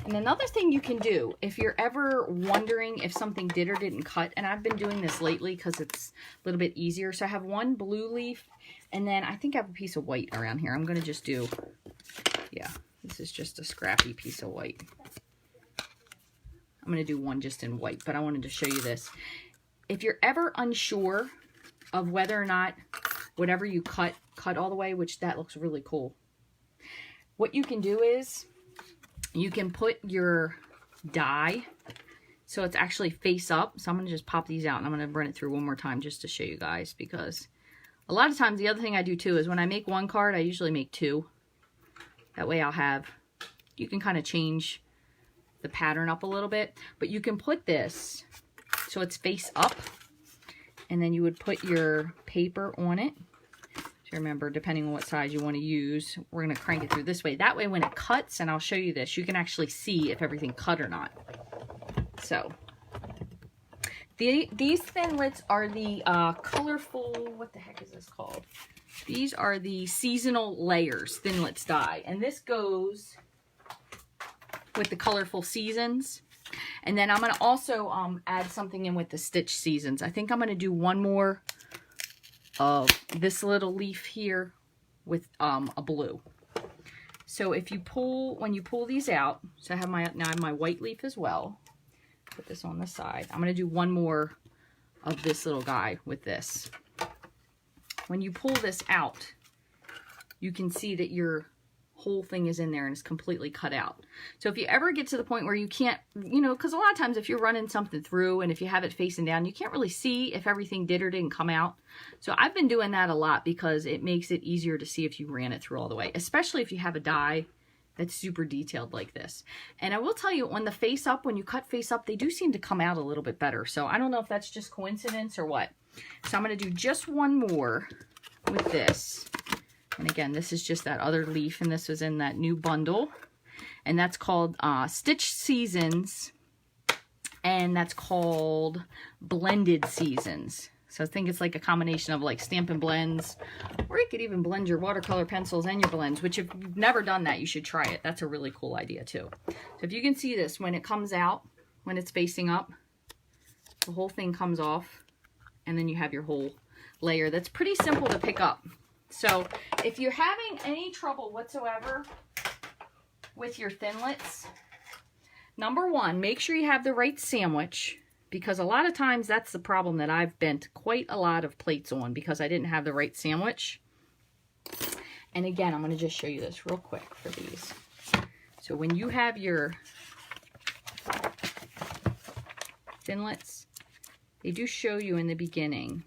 And another thing you can do, if you're ever wondering if something did or didn't cut, and I've been doing this lately because it's a little bit easier. So I have one blue leaf, and then I think I have a piece of white around here. I'm going to just do, yeah, this is just a scrappy piece of white. I'm going to do one just in white, but I wanted to show you this. If you're ever unsure of whether or not whatever you cut all the way, which that looks really cool, what you can do is you can put your die so it's actually face up. So I'm going to just pop these out, and I'm going to run it through one more time just to show you guys, because a lot of times the other thing I do too is when I make one card, I usually make 2. That way I'll have, you can kind of change the pattern up a little bit, but you can put this so it's face up, and then you would put your paper on it. So remember, depending on what size you want to use, we're going to crank it through this way. That way when it cuts, and I'll show you this, you can actually see if everything cut or not. So these thinlits are the colorful, what the heck is this called? These are the seasonal layers thinlits die. And this goes with the colorful seasons. And then I'm going to also add something in with the stitch seasons. I think I'm going to do one more of this little leaf here with a blue. So if you pull, when you pull these out, so I have my, now I have my white leaf as well. Put this on the side. I'm going to do one more of this little guy with this. When you pull this out, you can see that your whole thing is in there and it's completely cut out. So if you ever get to the point where you can't, you know, because a lot of times if you're running something through and if you have it facing down, you can't really see if everything did or didn't come out. So I've been doing that a lot because it makes it easier to see if you ran it through all the way, especially if you have a die that's super detailed like this. And I will tell you, when you cut face up, they do seem to come out a little bit better. So I don't know if that's just coincidence or what. So I'm going to do just one more with this. And again, this is just that other leaf, and this was in that new bundle. And that's called Stitch Seasons, and that's called Blended Seasons. So I think it's like a combination of like Stampin' Blends, or you could even blend your watercolor pencils and your blends, which if you've never done that, you should try it. That's a really cool idea too. So if you can see this, when it comes out, when it's facing up, the whole thing comes off, and then you have your whole layer. That's pretty simple to pick up. So if you're having any trouble whatsoever with your thinlits, number one, make sure you have the right sandwich, because a lot of times that's the problem that I've bent quite a lot of plates on, because I didn't have the right sandwich. And again, I'm going to just show you this real quick for these. So when you have your thinlits, they do show you in the beginning.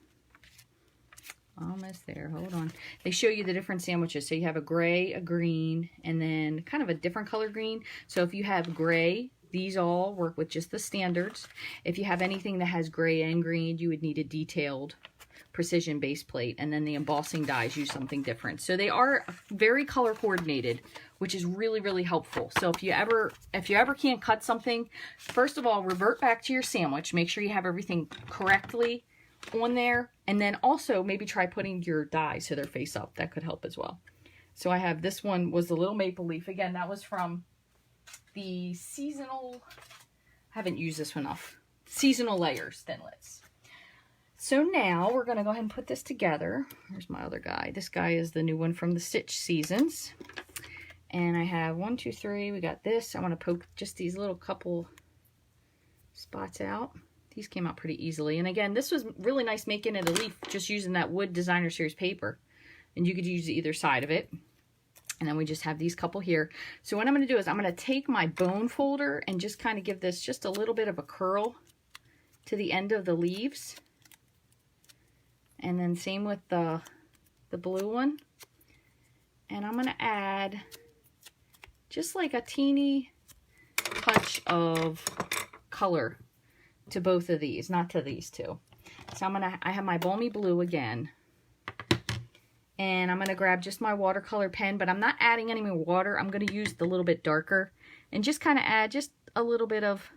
Almost there, hold on. They show you the different sandwiches. So you have a gray, a green, and then kind of a different color green. So if you have gray, these all work with just the standards. If you have anything that has gray and green, you would need a detailed precision base plate, and then the embossing dies use something different. So they are very color coordinated, which is really, really helpful. So if you ever can't cut something, first of all, revert back to your sandwich. Make sure you have everything correctly on there, and then also maybe try putting your dies so they're face up. That could help as well. So I have, this one was the little maple leaf. Again, that was from the seasonal, haven't used this one enough, seasonal layers thinlits. So now we're going to go ahead and put this together. Here's my other guy. This guy is the new one from the Stitch Seasons. And I have 1, 2, 3. We got this. I want to poke just these little couple spots out. These came out pretty easily. And again, this was really nice making it a leaf just using that wood designer series paper. And you could use either side of it. And then we just have these couple here. So what I'm going to do is I'm going to take my bone folder and just kind of give this just a little bit of a curl to the end of the leaves. And then same with the blue one. And I'm going to add just like a teeny touch of color to both of these, not to these two. So I have my balmy blue again. And I'm going to grab just my watercolor pen, but I'm not adding any more water. I'm going to use the little bit darker and just kind of add just a little bit of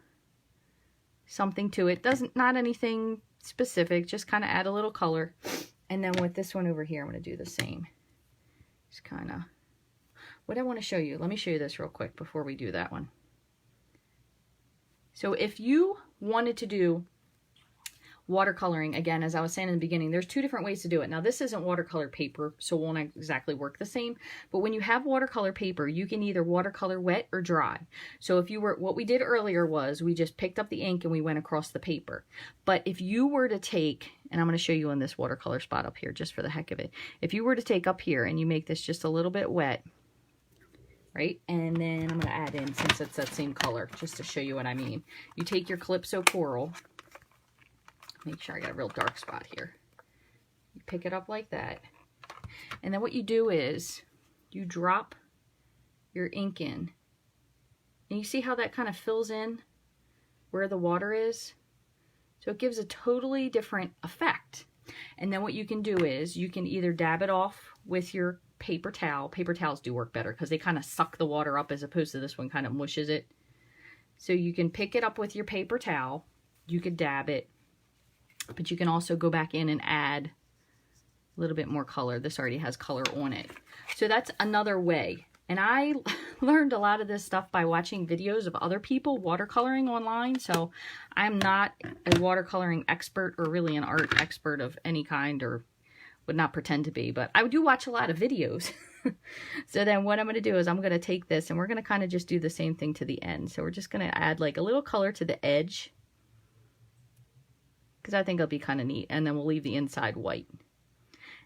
something to it. Not anything specific, just kind of add a little color. And then with this one over here, I'm going to do the same. Just kind of, what I want to show you, let me show you this real quick before we do that one. So if you wanted to do watercoloring, again, as I was saying in the beginning, there's two different ways to do it. Now, this isn't watercolor paper, so it won't exactly work the same. But when you have watercolor paper, you can either watercolor wet or dry. So if you were, what we did earlier was we just picked up the ink and we went across the paper. But if you were to take, and I'm going to show you on this watercolor spot up here just for the heck of it. If you were to take up here and you make this just a little bit wet, right? And then I'm going to add in, since it's that same color, just to show you what I mean. You take your Calypso Coral. Make sure I got a real dark spot here. You pick it up like that. And then what you do is you drop your ink in. And you see how that kind of fills in where the water is? So it gives a totally different effect. And then what you can do is you can either dab it off with your paper towel. Paper towels do work better because they kind of suck the water up as opposed to this one kind of mushes it. So you can pick it up with your paper towel. You could dab it. But you can also go back in and add a little bit more color. This already has color on it. So that's another way. And I learned a lot of this stuff by watching videos of other people watercoloring online. So I'm not a watercoloring expert or really an art expert of any kind, or would not pretend to be. But I do watch a lot of videos. So then what I'm going to do is I'm going to take this and we're going to kind of just do the same thing to the end. So we're just going to add like a little color to the edge, because I think it'll be kind of neat. And then we'll leave the inside white.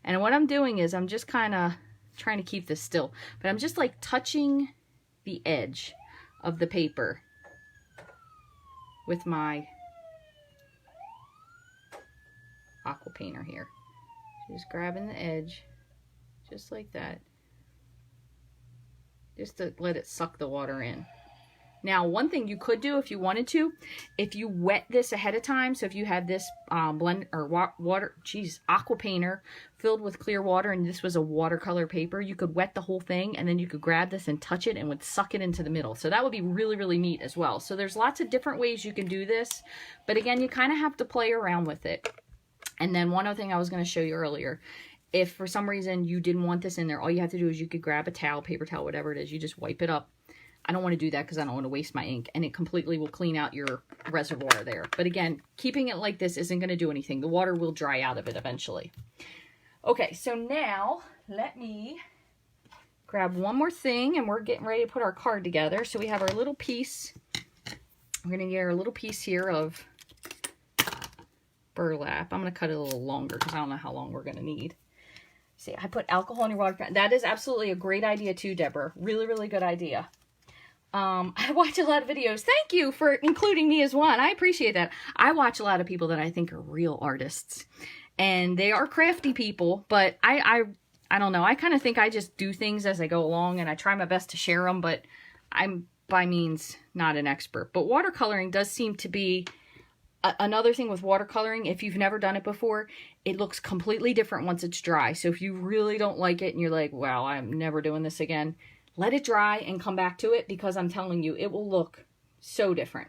And what I'm doing is I'm just kind of trying to keep this still, but I'm just like touching the edge of the paper with my aqua painter here. Just grabbing the edge, just like that, just to let it suck the water in. Now, one thing you could do if you wanted to, if you wet this ahead of time, so if you had this blend or aqua painter filled with clear water and this was a watercolor paper, you could wet the whole thing and then you could grab this and touch it and would suck it into the middle. So that would be really, really neat as well. So there's lots of different ways you can do this, but again, you kind of have to play around with it. And then one other thing I was going to show you earlier, if for some reason you didn't want this in there, all you have to do is you could grab a towel, paper towel, whatever it is, you just wipe it up. I don't want to do that because I don't want to waste my ink, and it completely will clean out your reservoir there. But again, keeping it like this isn't going to do anything. The water will dry out of it eventually. Okay, so now let me grab one more thing, and we're getting ready to put our card together. So we have our little piece. We're going to get our little piece here of burlap. I'm going to cut it a little longer because I don't know how long we're going to need. See, I put alcohol in your water. That is absolutely a great idea too, Deborah. Really, really good idea. I watch a lot of videos. Thank you for including me as one. I appreciate that. I watch a lot of people that I think are real artists, and they are crafty people, but I don't know. I kind of think I just do things as I go along, and I try my best to share them, but I'm by means not an expert. But watercoloring does seem to be another thing with watercoloring. If you've never done it before, it looks completely different once it's dry. So if you really don't like it and you're like, well, I'm never doing this again, let it dry and come back to it, because I'm telling you, it will look so different.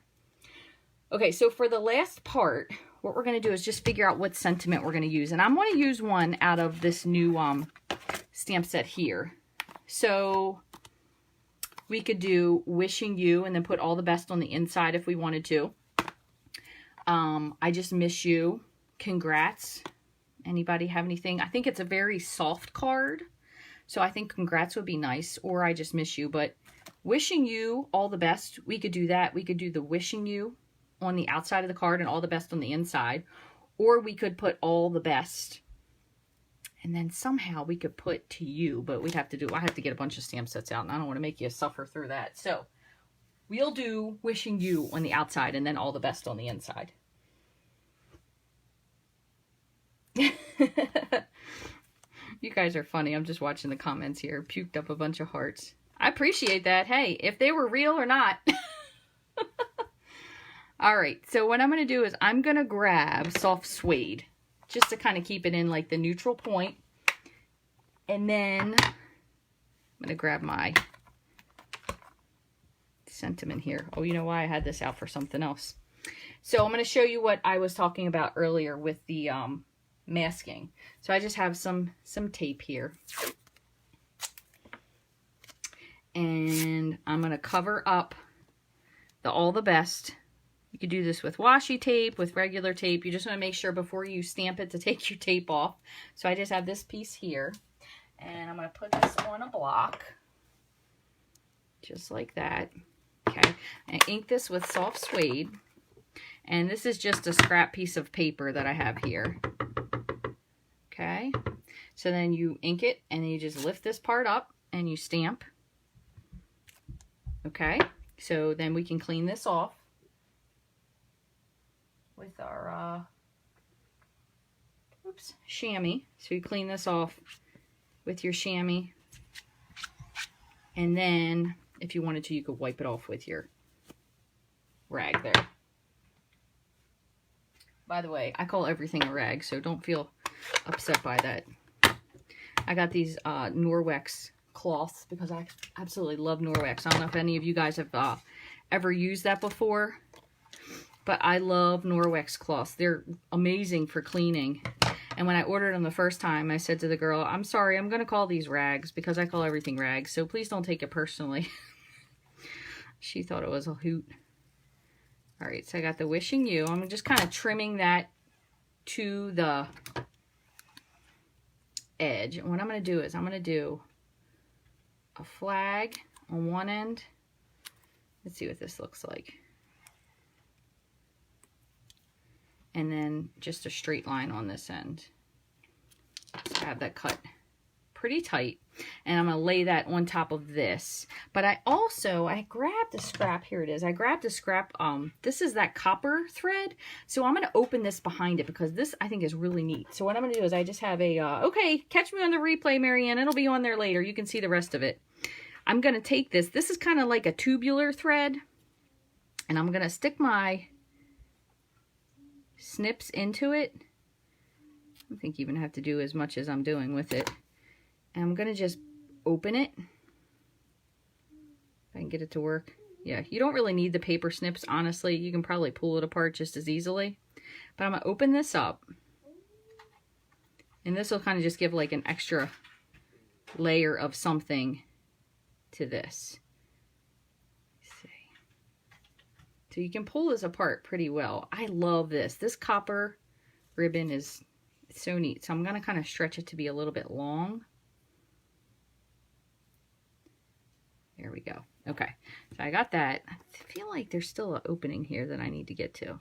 Okay, so for the last part, what we're going to do is just figure out what sentiment we're going to use. And I'm going to use one out of this new stamp set here. So we could do wishing you and then put all the best on the inside if we wanted to. I just miss you. Congrats. Anybody have anything? I think it's a very soft card, so I think congrats would be nice, or I just miss you. But wishing you all the best, we could do that. We could do the wishing you on the outside of the card and all the best on the inside, or we could put all the best and then somehow we could put to you, but I have to get a bunch of stamp sets out, and I don't want to make you suffer through that. So we'll do wishing you on the outside and then all the best on the inside. You guys are funny. I'm just watching the comments here. Puked up a bunch of hearts. I appreciate that. Hey, if they were real or not. All right, so what I'm going to do is I'm going to grab soft suede just to kind of keep it in like the neutral point. And then I'm going to grab my sentiment here. Oh, you know why? I had this out for something else. So I'm going to show you what I was talking about earlier with the masking. So I just have some tape here. And I'm going to cover up the all the best. You could do this with washi tape, with regular tape. You just want to make sure before you stamp it to take your tape off. So I just have this piece here. And I'm going to put this on a block. Just like that. Okay. I ink this with soft suede. And this is just a scrap piece of paper that I have here. Okay. So then you ink it and then you just lift this part up and you stamp. Okay. So then we can clean this off with our chamois. So you clean this off with your chamois, and then if you wanted to, you could wipe it off with your rag there. By the way, I call everything a rag, so don't feel upset by that. I got these Norwex cloths because I absolutely love Norwex. I don't know if any of you guys have ever used that before, but I love Norwex cloths. They're amazing for cleaning. And when I ordered them the first time, I said to the girl, I'm sorry, I'm going to call these rags because I call everything rags, so please don't take it personally. She thought it was a hoot. All right, so I got the wishing you. I'm just kind of trimming that to the edge. And what I'm going to do is I'm going to do a flag on one end. Let's see what this looks like. And then just a straight line on this end. So I have that cut pretty tight. And I'm going to lay that on top of this. But I grabbed a scrap. Here it is. I grabbed a scrap. This is that copper thread. So I'm going to open this behind it because this I think is really neat. So what I'm going to do is I just have a, okay, catch me on the replay, Marianne. It'll be on there later. You can see the rest of it. I'm going to take this. This is kind of like a tubular thread. And I'm going to stick my snips into it. I don't think you even have to do as much as I'm doing with it. And I'm going to just open it. If I can get it to work. Yeah, you don't really need the paper snips, honestly. You can probably pull it apart just as easily. But I'm going to open this up. And this will kind of just give like an extra layer of something to this. Let's see. So you can pull this apart pretty well. I love this. This copper ribbon is so neat. So I'm going to kind of stretch it to be a little bit long. There we go. Okay, so I got that. I feel like there's still an opening here that I need to get to.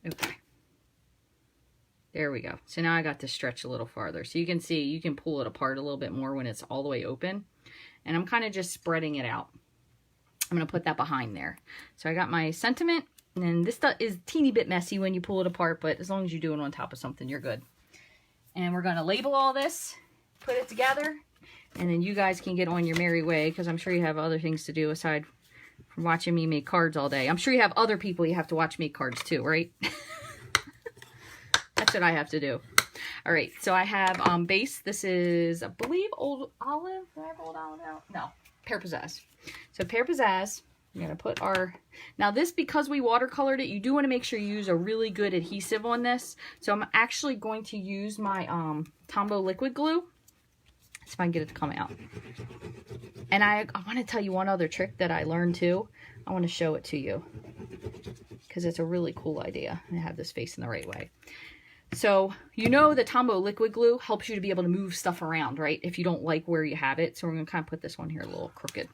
Okay. There we go. So now I got to stretch a little farther. So you can see, you can pull it apart a little bit more when it's all the way open. And I'm kind of just spreading it out. I'm going to put that behind there. So I got my sentiment. And this stuff is a teeny bit messy when you pull it apart, but as long as you do it on top of something, you're good. And we're going to label all this, put it together, and then you guys can get on your merry way, because I'm sure you have other things to do aside from watching me make cards all day. I'm sure you have other people you have to watch make cards too, right? That's what I have to do. All right, so I have base. This is, I believe, Old Olive. Did I have Old Olive out? No, Pear Pizzazz. So Pear Pizzazz. We're going to put our, now this, because we watercolored it, you do want to make sure you use a really good adhesive on this. So I'm actually going to use my Tombow liquid glue. Let's see if I can get it to come out. And I want to tell you one other trick that I learned too. I want to show it to you because it's a really cool idea. I have this facing the right way. So, you know, the Tombow liquid glue helps you to be able to move stuff around, right? If you don't like where you have it. So we're going to kind of put this one here a little crooked.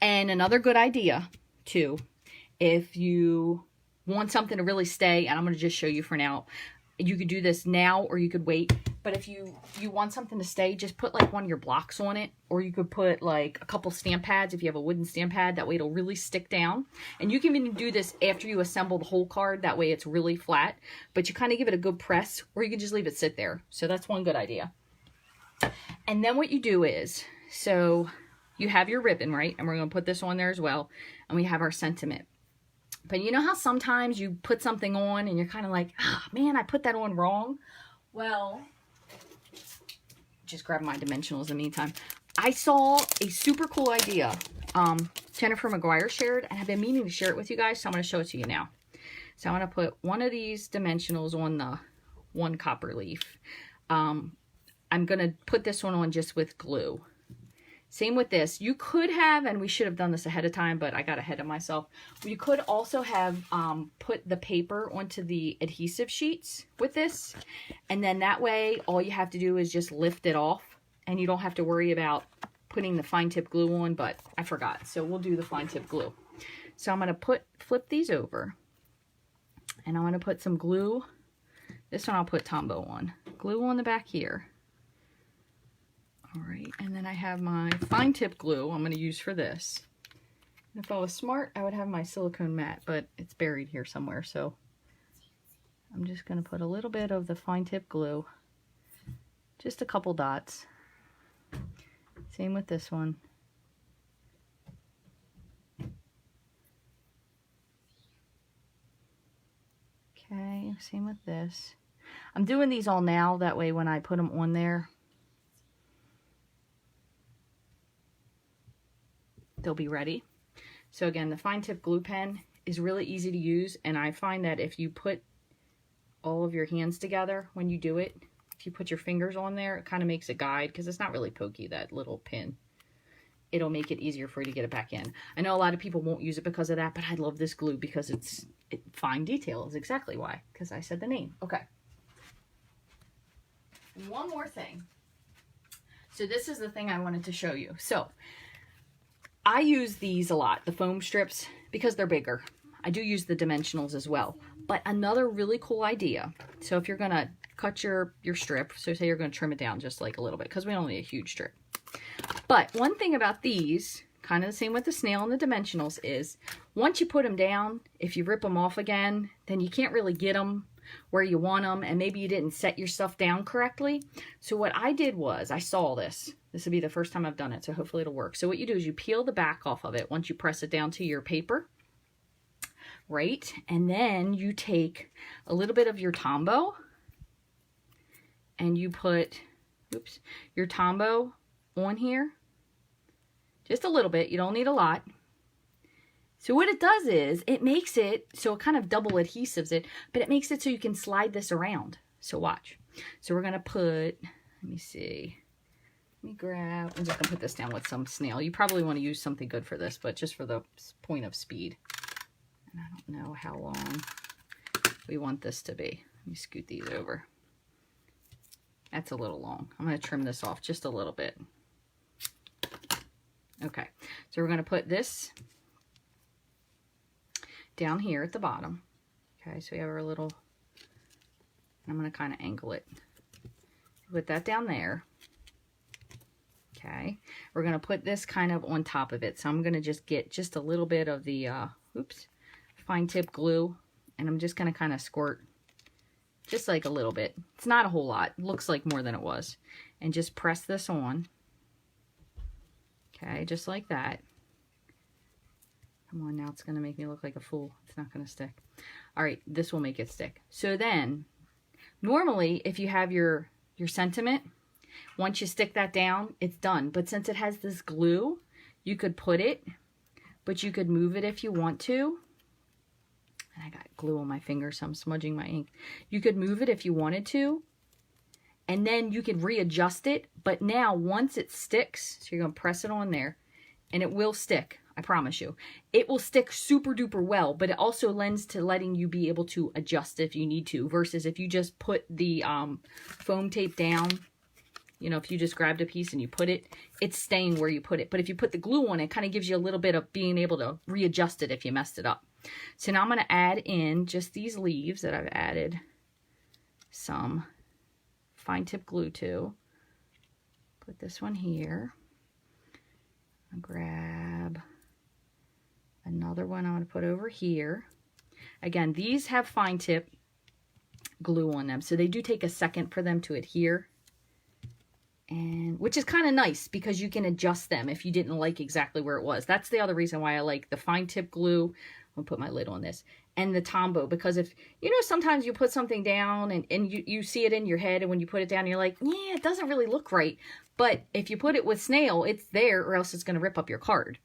And another good idea, too, if you want something to really stay, and I'm going to just show you for now, you could do this now or you could wait. But if you want something to stay, just put like one of your blocks on it. Or you could put like a couple stamp pads if you have a wooden stamp pad. That way it'll really stick down. And you can even do this after you assemble the whole card. That way it's really flat. But you kind of give it a good press, or you can just leave it sit there. So that's one good idea. And then what you do is, so you have your ribbon, right? And we're going to put this on there as well. And we have our sentiment. But you know how sometimes you put something on and you're kind of like, oh, man, I put that on wrong. Well, just grab my dimensionals in the meantime. I saw a super cool idea. Jennifer McGuire shared, and I've been meaning to share it with you guys, so I'm going to show it to you now. So I'm going to put one of these dimensionals on the one copper leaf. I'm going to put this one on just with glue. Same with this. You could have, and we should have done this ahead of time, but I got ahead of myself. You could also have put the paper onto the adhesive sheets with this. And then that way, all you have to do is just lift it off. And you don't have to worry about putting the fine tip glue on, but I forgot. So we'll do the fine tip glue. So I'm going to flip these over. And I'm going to put some glue. This one I'll put Tombow on. Glue on the back here. All right, and then I have my fine tip glue I'm going to use for this. And if I was smart, I would have my silicone mat, but it's buried here somewhere, so I'm just going to put a little bit of the fine tip glue, just a couple dots. Same with this one. Okay, same with this. I'm doing these all now, that way when I put them on there, they'll be ready. So again, the fine tip glue pen is really easy to use, and I find that if you put all of your hands together when you do it, if you put your fingers on there, it kind of makes a guide, because it's not really pokey, that little pin. It'll make it easier for you to get it back in. I know a lot of people won't use it because of that, but I love this glue because it's fine detail is exactly why, because I said the name. Okay. And one more thing. So this is the thing I wanted to show you. So I use these a lot, the foam strips, because they're bigger. I do use the dimensionals as well. But another really cool idea. So if you're going to cut your strip, so say you're going to trim it down just like a little bit, because we don't need a huge strip. But one thing about these, kind of the same with the snail and the dimensionals, is once you put them down, if you rip them off again, then you can't really get them where you want them, and maybe you didn't set your stuff down correctly. So what I did was, I saw this. This will be the first time I've done it, so hopefully it'll work. So what you do is you peel the back off of it once you press it down to your paper, right? And then you take a little bit of your Tombow, and you put, oops, your Tombow on here. Just a little bit, you don't need a lot. So what it does is, it makes it, so it kind of double adhesives it, but it makes it so you can slide this around. So watch. So we're going to put, let me see, let me grab, I'm just going to put this down with some snail. You probably want to use something good for this, but just for the point of speed. And I don't know how long we want this to be. Let me scoot these over. That's a little long. I'm going to trim this off just a little bit. Okay, so we're going to put this down here at the bottom. Okay, so we have our little, I'm going to kind of angle it. Put that down there. Okay, we're going to put this kind of on top of it. So I'm going to just get just a little bit of the, oops, fine tip glue, and I'm just going to kind of squirt just like a little bit. It's not a whole lot. It looks like more than it was. And just press this on. Okay, just like that. Come on, now it's going to make me look like a fool. It's not going to stick. All right, this will make it stick. So then, normally, if you have your sentiment, once you stick that down, it's done. But since it has this glue, you could put it, but you could move it if you want to. And I got glue on my finger, so I'm smudging my ink. You could move it if you wanted to. And then you can readjust it. But now, once it sticks, so you're going to press it on there, and it will stick. I promise you. It will stick super duper well, but it also lends to letting you be able to adjust if you need to, versus if you just put the foam tape down, you know, if you just grabbed a piece and you put it, it's staying where you put it. But if you put the glue on, it kind of gives you a little bit of being able to readjust it if you messed it up. So now I'm going to add in just these leaves that I've added some fine tip glue to. Put this one here. I'll grab another one I'm going to put over here. Again, these have fine tip glue on them, so they do take a second for them to adhere. And which is kind of nice because you can adjust them if you didn't like exactly where it was. That's the other reason why I like the fine tip glue. I'm gonna put my lid on this. And the Tombow, because if, you know, sometimes you put something down and you see it in your head, and when you put it down, you're like, yeah, it doesn't really look right. But if you put it with snail, it's there, or else it's going to rip up your card.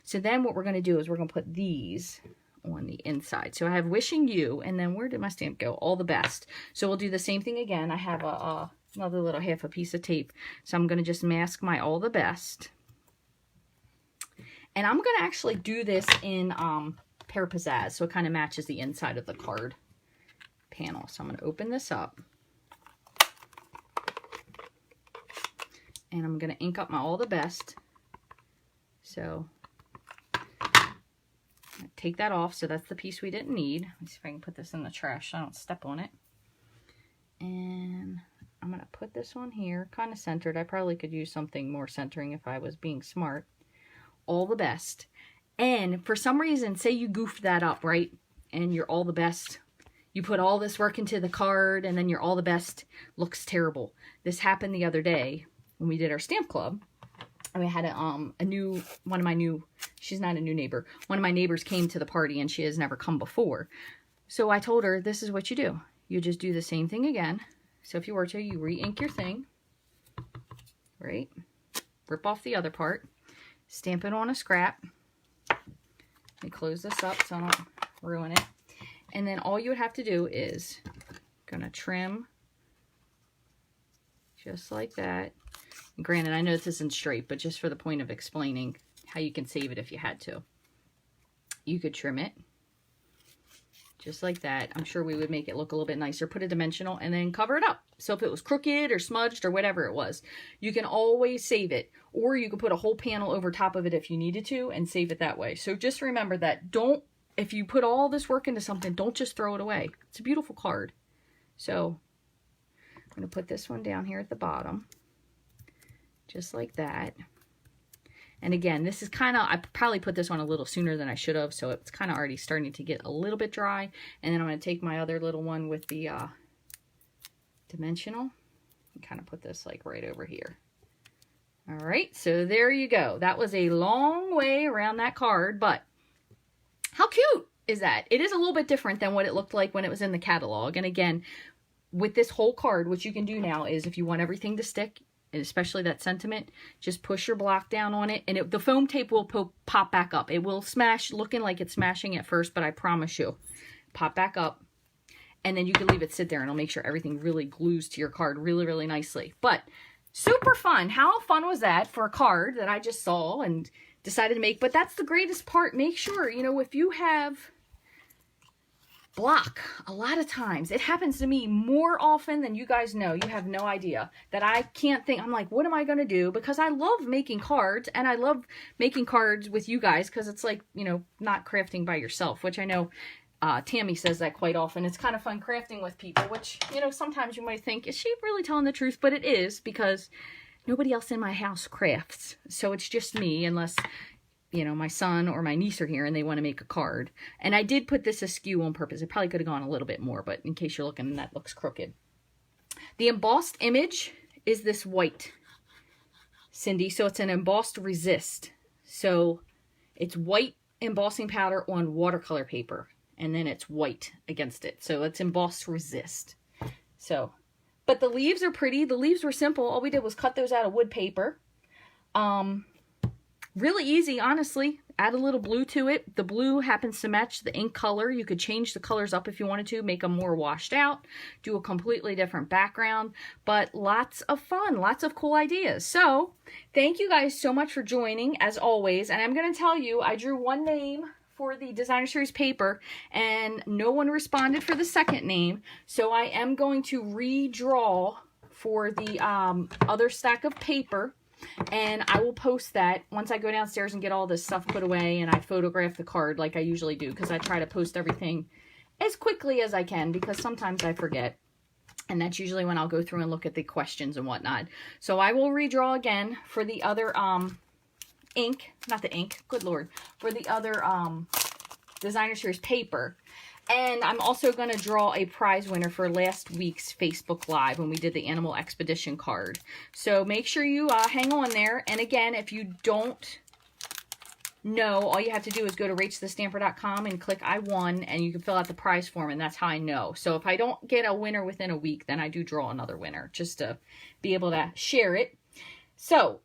So then what we're going to do is we're going to put these on the inside. So I have wishing you, and then where did my stamp go? All the best. So we'll do the same thing again. I have another little half a piece of tape. So I'm going to just mask my all the best. And I'm going to actually do this in Pear Pizzazz, so it kind of matches the inside of the card panel. So I'm going to open this up. And I'm going to ink up my all the best. So take that off. So that's the piece we didn't need. Let me see if I can put this in the trash so I don't step on it. And I'm going to put this on here, kind of centered. I probably could use something more centering if I was being smart. All the best. And for some reason, say you goofed that up, right? And you're all the best. You put all this work into the card, and then your all the best looks terrible. This happened the other day when we did our stamp club. And we had she's not a new neighbor. One of my neighbors came to the party, and she has never come before. So I told her, this is what you do. You just do the same thing again. So if you were to, you re-ink your thing, right? Rip off the other part. Stamp it on a scrap. Let me close this up so I don't ruin it. And then all you would have to do is gonna trim just like that. And granted, I know this isn't straight, but just for the point of explaining how you can save it if you had to. You could trim it just like that. I'm sure we would make it look a little bit nicer. Put a dimensional and then cover it up. So if it was crooked or smudged or whatever it was, you can always save it. Or you could put a whole panel over top of it if you needed to and save it that way. So just remember that. Don't if you put all this work into something, don't just throw it away. It's a beautiful card. So I'm going to put this one down here at the bottom, just like that. And again, this is kind of, I probably put this on a little sooner than I should have, so it's kind of already starting to get a little bit dry. And then I'm going to take my other little one with the dimensional and kind of put this like right over here. All right, so there you go. That was a long way around that card, but how cute is that? It is a little bit different than what it looked like when it was in the catalog. And again, with this whole card, what you can do now is if you want everything to stick, and especially that sentiment, just push your block down on it, and the foam tape will pop back up. It will smash, looking like it's smashing at first, but I promise you, pop back up, and then you can leave it sit there, and it'll make sure everything really glues to your card really, really nicely. But super fun. How fun was that for a card that I just saw and decided to make? But that's the greatest part. Make sure, you know, if you have block, a lot of times it happens to me more often than you guys know. You have no idea that I can't think. I'm like, what am I going to do? Because I love making cards, and I love making cards with you guys because it's like, you know, not crafting by yourself, which I know Tammy says that quite often. It's kind of fun crafting with people, which, you know, sometimes you might think, is she really telling the truth? But it is, because nobody else in my house crafts. So it's just me, unless, you know, my son or my niece are here and they want to make a card. And I did put this askew on purpose. It probably could have gone a little bit more, but in case you're looking and that looks crooked. The embossed image is this white, Cindy. So it's an embossed resist. So it's white embossing powder on watercolor paper, and then it's white against it. So it's embossed resist. So, but the leaves are pretty. The leaves were simple. All we did was cut those out of wood paper. Really easy, honestly. Add a little blue to it. The blue happens to match the ink color. You could change the colors up if you wanted to, make them more washed out, do a completely different background, but lots of fun, lots of cool ideas. So thank you guys so much for joining, as always. And I'm going to tell you, I drew one name for the Designer Series paper, and no one responded for the second name. So I am going to redraw for the other stack of paper. And I will post that once I go downstairs and get all this stuff put away and I photograph the card like I usually do, because I try to post everything as quickly as I can, because sometimes I forget. And that's usually when I'll go through and look at the questions and whatnot. So I will redraw again for the other ink, not the ink, good Lord, for the other Designer Series paper. And I'm also going to draw a prize winner for last week's Facebook Live when we did the Animal Expedition card. So make sure you hang on there. And again, if you don't know, all you have to do is go to rachthestamper.com and click I won, and you can fill out the prize form, and that's how I know. So if I don't get a winner within a week, then I do draw another winner, just to be able to share it. So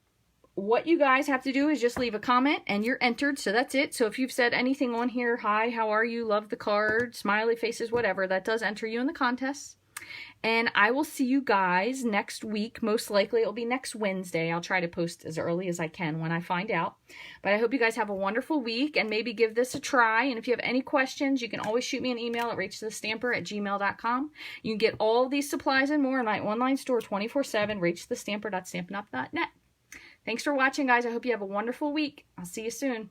what you guys have to do is just leave a comment and you're entered. So that's it. So if you've said anything on here, hi, how are you, love the card, smiley faces, whatever, that does enter you in the contest. And I will see you guys next week. Most likely it'll be next Wednesday. I'll try to post as early as I can when I find out. But I hope you guys have a wonderful week and maybe give this a try. And if you have any questions, you can always shoot me an email at rachthestamper@gmail.com. You can get all these supplies and more in my online store 24/7, rachthestamper.stampinup.net. Thanks for watching, guys. I hope you have a wonderful week. I'll see you soon.